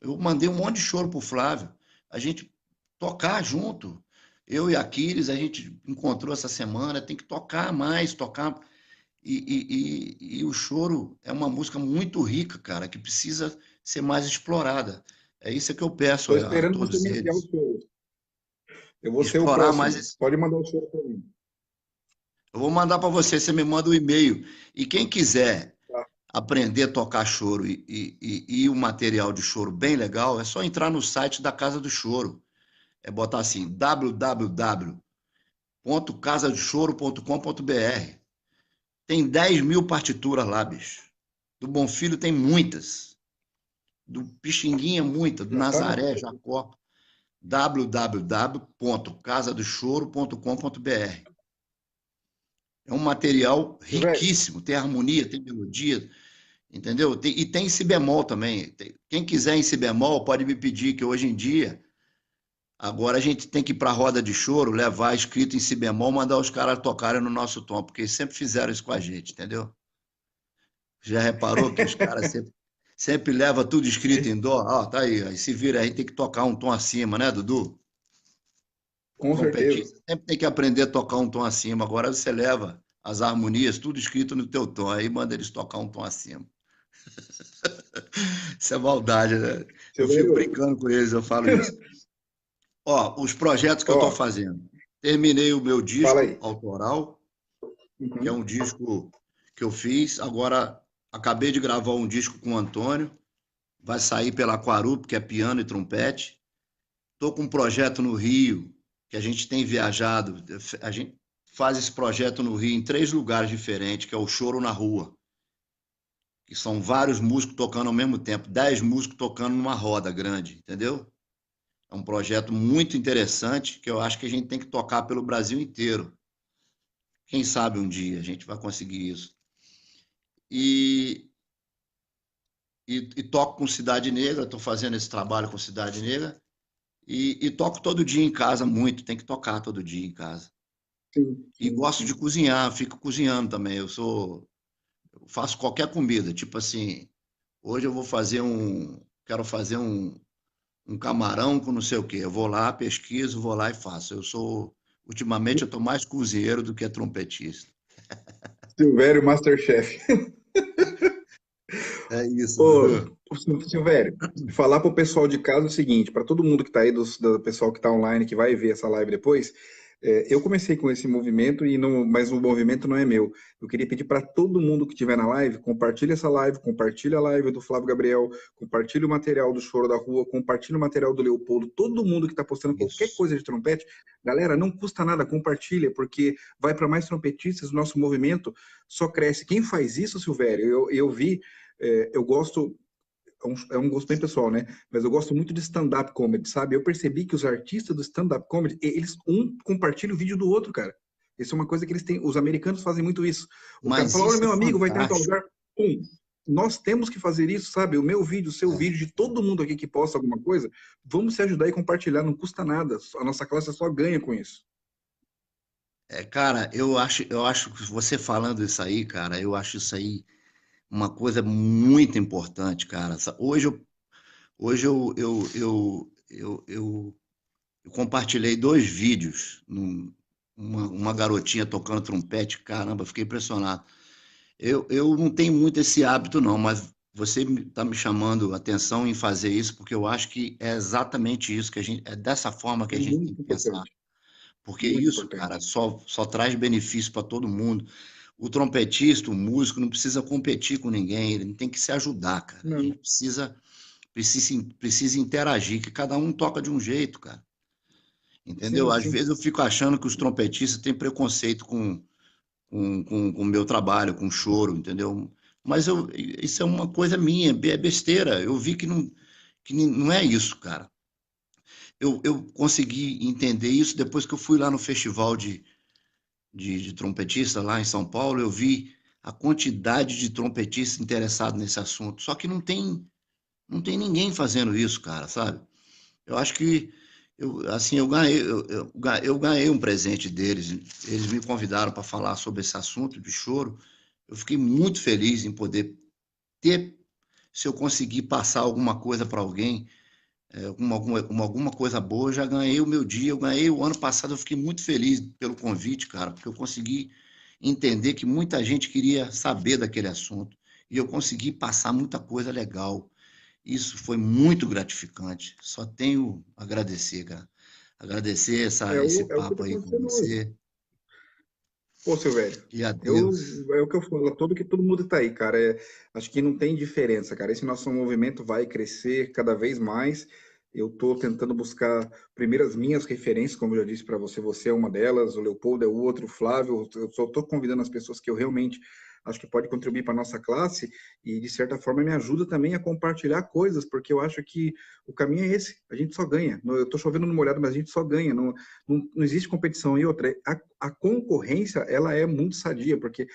Eu mandei um monte de choro pro Flávio, a gente tocar junto. Eu e Aquiles, a gente encontrou essa semana, tem que tocar mais, tocar. E o choro é uma música muito rica, cara, que precisa ser mais explorada. É isso que eu peço Estou a esperando você todos me enviar o eles. show. Eu vou ser o Explorar mais próximo. esse. Pode mandar o show para mim. Eu vou mandar para você, você me manda o e-mail. E quem quiser Tá? aprender a tocar choro e o material de choro bem legal, é só entrar no site da Casa do Choro. É botar assim, www.casadechoro.com.br. Tem 10.000 partituras lá, bicho. Do Bonfilho tem muitas. Do Pixinguinha, muitas. Do Já está no Nazaré, site. Jacó. www.casadechoro.com.br. É um material Velho, riquíssimo. Tem harmonia, tem melodia, entendeu? E tem si bemol também. Quem quiser em si bemol pode me pedir, que hoje em dia, agora a gente tem que ir para a roda de choro, levar escrito em si bemol, mandar os caras tocarem no nosso tom, porque eles sempre fizeram isso com a gente, entendeu? Já reparou que os caras sempre levam tudo escrito em dó? Ó, tá aí se vira aí, tem que tocar um tom acima, né, Dudu? O com certeza. trompetista sempre tem que aprender a tocar um tom acima. Agora você leva as harmonias, tudo escrito no teu tom, aí manda eles tocar um tom acima. Isso é maldade, né? Eu fico Severo, brincando com eles, eu falo isso. Ó, os projetos que eu estou ó, fazendo. Terminei o meu fala disco aí. autoral, que é Uhum. um disco que eu fiz. Agora acabei de gravar um disco com o Antônio. vai sair pela Aquarup, que é piano e trompete. Estou com um projeto no Rio, que a gente tem viajado. A gente faz esse projeto no Rio em 3 lugares diferentes, que é o Choro na Rua, que são vários músicos tocando ao mesmo tempo, 10 músicos tocando numa roda grande, entendeu? É um projeto muito interessante que eu acho que a gente tem que tocar pelo Brasil inteiro. Quem sabe um dia a gente vai conseguir isso. E, e toco com Cidade Negra, estou fazendo esse trabalho com Cidade Negra, e toco todo dia em casa muito, tem que tocar todo dia em casa. Sim, E sim, gosto de sim. cozinhar, fico cozinhando também. Eu faço qualquer comida, tipo assim, hoje eu vou fazer quero fazer um camarão com não sei o quê. Eu vou lá, pesquiso, vou lá e faço. Ultimamente eu estou mais cozinheiro do que trompetista. Silvério Masterchef. É isso, Ô, Dudu. Silvério, falar pro pessoal de casa o seguinte, para todo mundo que tá aí, do pessoal que tá online, que vai ver essa live depois, eu comecei com esse movimento, mas o movimento não é meu. Eu queria pedir para todo mundo que estiver na live, compartilhe essa live, compartilhe a live do Flávio Gabriel, compartilhe o material do Choro da Rua, compartilhe o material do Leopoldo, todo mundo que está postando qualquer Isso. coisa de trompete, galera, não custa nada, compartilha, porque vai para mais trompetistas, o nosso movimento só cresce. Quem faz isso, Silvério? Eu vi, eu gosto, é um gosto bem pessoal, né? Mas eu gosto muito de stand-up comedy, sabe? Eu percebi que os artistas do stand-up comedy, eles compartilha o vídeo do outro, cara. Isso é uma coisa que eles têm, os americanos fazem muito isso. O cara Mas fala, olha, isso é meu amigo vai estar em tal fantástico. lugar. Pum. Nós temos que fazer isso, sabe? O meu vídeo, o seu É. vídeo, de todo mundo aqui que posta alguma coisa, vamos se ajudar e compartilhar, não custa nada. A nossa classe só ganha com isso. Cara, eu acho que você falando isso aí, cara, eu acho isso aí uma coisa muito importante, cara. Hoje eu compartilhei 2 vídeos, uma garotinha tocando trompete, caramba, fiquei impressionado. Eu não tenho muito esse hábito, não, mas você está me chamando a atenção em fazer isso, porque eu acho que é exatamente isso que é dessa forma que É a gente tem muito que pensar. importante, Porque muito isso, cara, importante. só traz benefício para todo mundo. O trompetista, o músico, não precisa competir com ninguém, ele tem que se ajudar, cara. A Não, gente precisa interagir, que cada um toca de um jeito, cara. Entendeu? sim, Às sim. vezes eu fico achando que os trompetistas têm preconceito com o meu trabalho, com o choro, entendeu? Mas isso é uma coisa minha, é besteira. Eu vi que não é isso, cara. Eu consegui entender isso depois que eu fui lá no festival de trompetista lá em São Paulo, eu vi a quantidade de trompetistas interessados nesse assunto. Só que não tem ninguém fazendo isso, cara, sabe? Eu acho que assim, eu ganhei um presente deles. Eles me convidaram para falar sobre esse assunto de choro. Eu fiquei muito feliz em poder ter, se eu conseguir passar alguma coisa para alguém, alguma coisa boa, eu já ganhei o meu dia. Eu ganhei o ano passado, eu fiquei muito feliz pelo convite, cara, porque eu consegui entender que muita gente queria saber daquele assunto. E eu consegui passar muita coisa legal. Isso foi muito gratificante. Só tenho a agradecer, cara. Agradecer esse É o que papo está aí com acontecendo hoje. você. Pô, seu velho, E a eu, Deus. é o que eu falo, todo que todo mundo tá aí, cara. Acho que não tem diferença, cara. Esse nosso movimento vai crescer cada vez mais. Eu tô tentando buscar primeiro as minhas referências, como eu já disse para você, você é uma delas, o Leopoldo é o outro, o Flávio. Eu só tô convidando as pessoas que eu realmente acho que pode contribuir para nossa classe e de certa forma me ajuda também a compartilhar coisas, porque eu acho que o caminho é esse. A gente só ganha. Eu tô chovendo no molhado, mas a gente só ganha. Não existe competição. E outra, a concorrência, ela é muito sadia, porque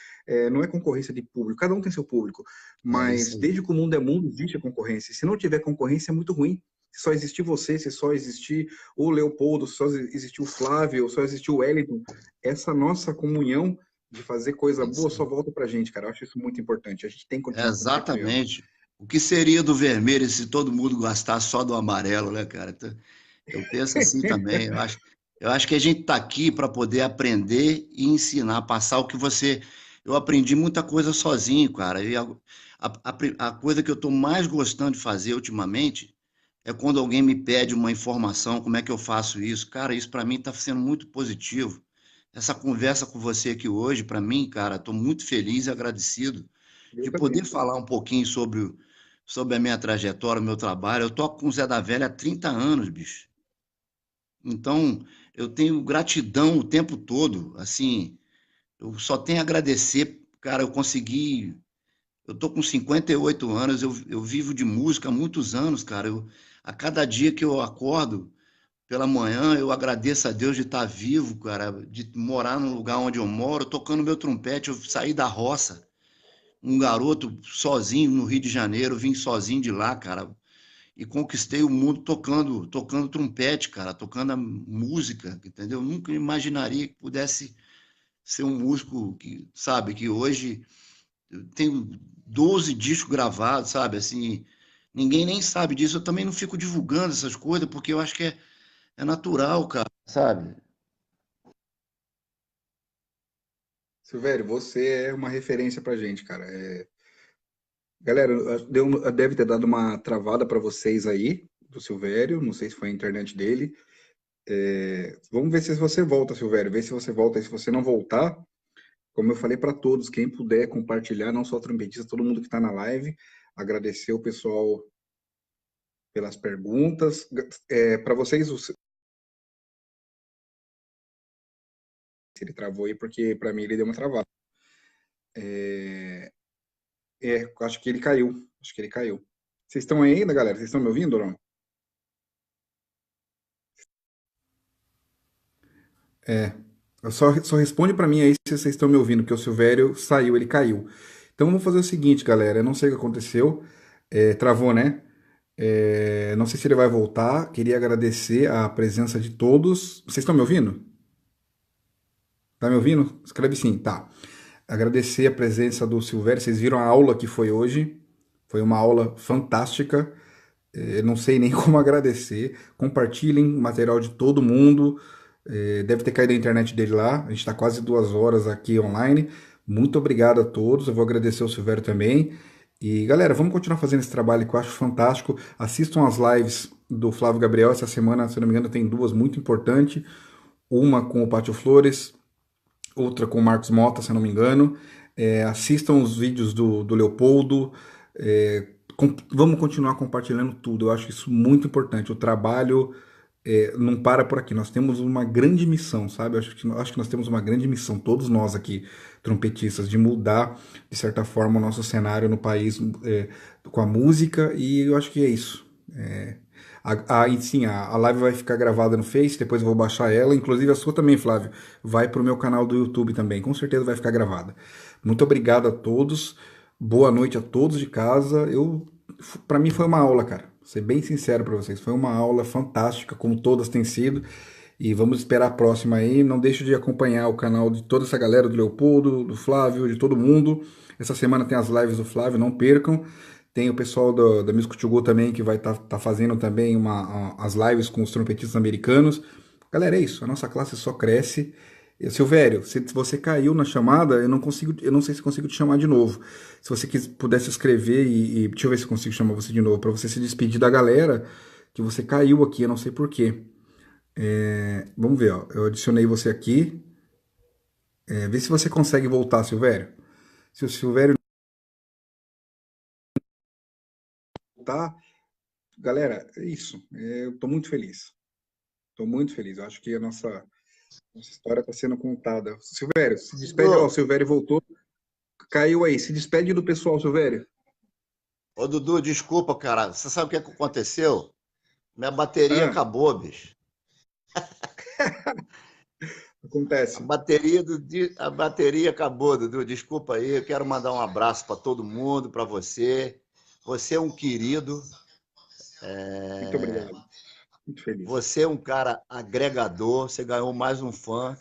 não é concorrência de público, cada um tem seu público, É isso mas aí. desde que o mundo é mundo, existe a concorrência. Se não tiver concorrência, é muito ruim. Se só existir você, se só existir o Leopoldo, se só existir o Flávio, se só existir o Wellington, essa nossa comunhão de fazer É coisa isso boa aí. só volta pra gente, cara. Eu acho isso muito importante. A gente tem que É continuar compartilhando. exatamente. O que seria do vermelho se todo mundo gostasse só do amarelo, né, cara? Então, eu penso assim também. Eu acho que a gente está aqui para poder aprender e ensinar, passar o que você. Eu aprendi muita coisa sozinho, cara. E a coisa que eu estou mais gostando de fazer ultimamente é quando alguém me pede uma informação, como é que eu faço isso. Cara, isso para mim está sendo muito positivo. Essa conversa com você aqui hoje, para mim, cara, estou muito feliz e agradecido Eu de também, poder cara. falar um pouquinho sobre sobre a minha trajetória, o meu trabalho. Eu toco com o Zé da Velha há 30 anos, bicho. Então, eu tenho gratidão o tempo todo. Assim, eu só tenho a agradecer, cara. Eu consegui. Eu tô com 58 anos, eu vivo de música há muitos anos, cara. A cada dia que eu acordo pela manhã, eu agradeço a Deus de estar vivo, cara, de morar no lugar onde eu moro, tocando meu trompete. Eu saí da roça, um garoto sozinho no Rio de Janeiro, vim sozinho de lá, cara, e conquistei o mundo tocando trompete, cara, tocando a música, entendeu? Eu nunca imaginaria que pudesse ser um músico que, sabe, que hoje eu tenho 12 discos gravados, sabe? Assim, ninguém nem sabe disso. Eu também não fico divulgando essas coisas, porque eu acho que é natural, cara, sabe? Silvério, você é uma referência pra gente, cara. Galera, deve ter dado uma travada para vocês aí, do Silvério. Não sei se foi a internet dele. Vamos ver se você volta, Silvério. Vê se você volta. E se você não voltar, como eu falei para todos, quem puder compartilhar, não só trompetista, todo mundo que está na live, agradecer o pessoal pelas perguntas. Para vocês, se ele travou aí, porque para mim ele deu uma travada. Acho que ele caiu. Acho que ele caiu. Vocês estão aí ainda, galera? Vocês estão me ouvindo ou não? Só responde para mim aí se vocês estão me ouvindo, porque o Silvério saiu, ele caiu. Então vamos fazer o seguinte, galera. Eu não sei o que aconteceu. Travou, né? Não sei se ele vai voltar. Queria agradecer a presença de todos. Vocês estão me ouvindo? Tá me ouvindo? Escreve sim, tá. Agradecer a presença do Silvério. Vocês viram a aula que foi hoje? Foi uma aula fantástica. Não sei nem como agradecer. Compartilhem o material de todo mundo. Deve ter caído a internet dele lá. A gente está quase 2 horas aqui online. Muito obrigado a todos. Eu vou agradecer ao Silvério também. E galera, vamos continuar fazendo esse trabalho que eu acho fantástico. Assistam as lives do Flávio Gabriel. Essa semana, se eu não me engano, tem duas muito importantes. Uma com o Pátio Flores, outra com o Marcos Mota, se eu não me engano. Assistam os vídeos do Leopoldo. Vamos continuar compartilhando tudo. Eu acho isso muito importante. O trabalho não para por aqui. Nós temos uma grande missão, sabe? Eu acho que nós temos uma grande missão, todos nós aqui, trompetistas, de mudar, de certa forma, o nosso cenário no país com a música. E eu acho que é isso. E sim, a live vai ficar gravada no Face, depois eu vou baixar ela, inclusive a sua também, Flávio, vai para o meu canal do YouTube também, com certeza vai ficar gravada. Muito obrigado a todos, boa noite a todos de casa. Para mim foi uma aula, cara. Vou ser bem sincero para vocês, foi uma aula fantástica, como todas têm sido. E vamos esperar a próxima aí. Não deixe de acompanhar o canal de toda essa galera, do Leopoldo, do Flávio, de todo mundo. Essa semana tem as lives do Flávio, não percam. Tem o pessoal da Music to Go também, que vai estar fazendo também as lives com os trompetistas americanos. Galera, é isso. A nossa classe só cresce. Silvério, se você caiu na chamada, eu não sei se consigo te chamar de novo. Se você pudesse escrever deixa eu ver se eu consigo chamar você de novo, para você se despedir da galera, que você caiu aqui, eu não sei por quê. Vamos ver, ó. Eu adicionei você aqui. Vê se você consegue voltar, Silvério. Se o Silvério voltar, galera, é isso. Eu tô muito feliz. Tô muito feliz. Eu acho que nossa história está sendo contada. Silvério, se despede. Ó, o Dudu, Silvério voltou. Caiu aí. Se despede do pessoal, Silvério. ô Dudu, desculpa, cara. Você sabe o que é que aconteceu? Minha bateria Ah, acabou, bicho. acontece. A bateria acabou, Dudu. Desculpa aí. Eu quero mandar um abraço para todo mundo, para você. Você é um querido. Muito obrigado. Muito feliz. Você é um cara agregador. Você ganhou mais um fã.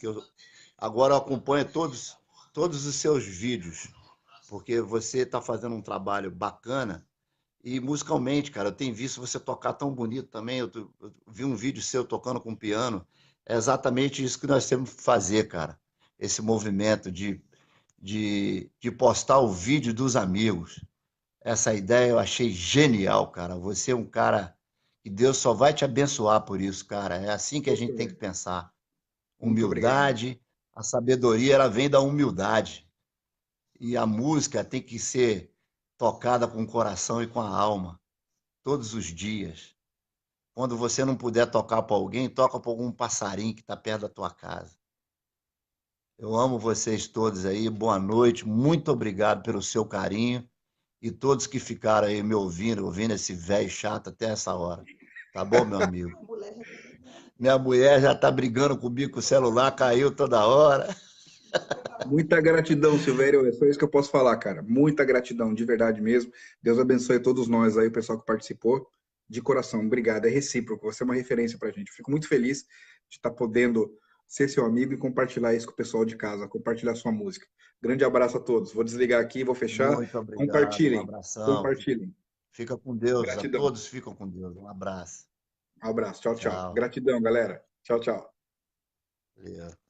Agora eu acompanho todos os seus vídeos, porque você está fazendo um trabalho bacana. E musicalmente, cara, eu tenho visto você tocar tão bonito também. Eu vi um vídeo seu tocando com piano. É exatamente isso que nós temos que fazer, cara. Esse movimento de postar o vídeo dos amigos. Essa ideia eu achei genial, cara. Você é um cara que Deus só vai te abençoar por isso, cara. É assim que a Ô, gente tem que Silvério, pensar. muito obrigado. Humildade, a sabedoria, ela vem da humildade. E a música tem que ser tocada com o coração e com a alma, todos os dias. Quando você não puder tocar para alguém, toca para algum passarinho que está perto da tua casa. Eu amo vocês todos aí, boa noite, muito obrigado pelo seu carinho e todos que ficaram aí me ouvindo esse velho chato até essa hora. Tá bom, meu amigo? Minha mulher já tá brigando comigo com o celular, caiu toda hora. Muita gratidão, Silvério. É só isso que eu posso falar, cara. Muita gratidão, de verdade mesmo. Deus abençoe todos nós aí, o pessoal que participou. De coração, obrigado. É recíproco. Você é uma referência pra gente. Eu fico muito feliz de estar podendo ser seu amigo e compartilhar isso com o pessoal de casa, compartilhar sua música. Grande abraço a todos. Vou desligar aqui, vou fechar. Muito obrigado, um Compartilhem. abração. Compartilhem. Fica com Deus, a Gratidão. todos ficam com Deus. Um abraço. Um abraço. Tchau, tchau. Tchau. Gratidão, galera. Tchau, tchau. Valeu.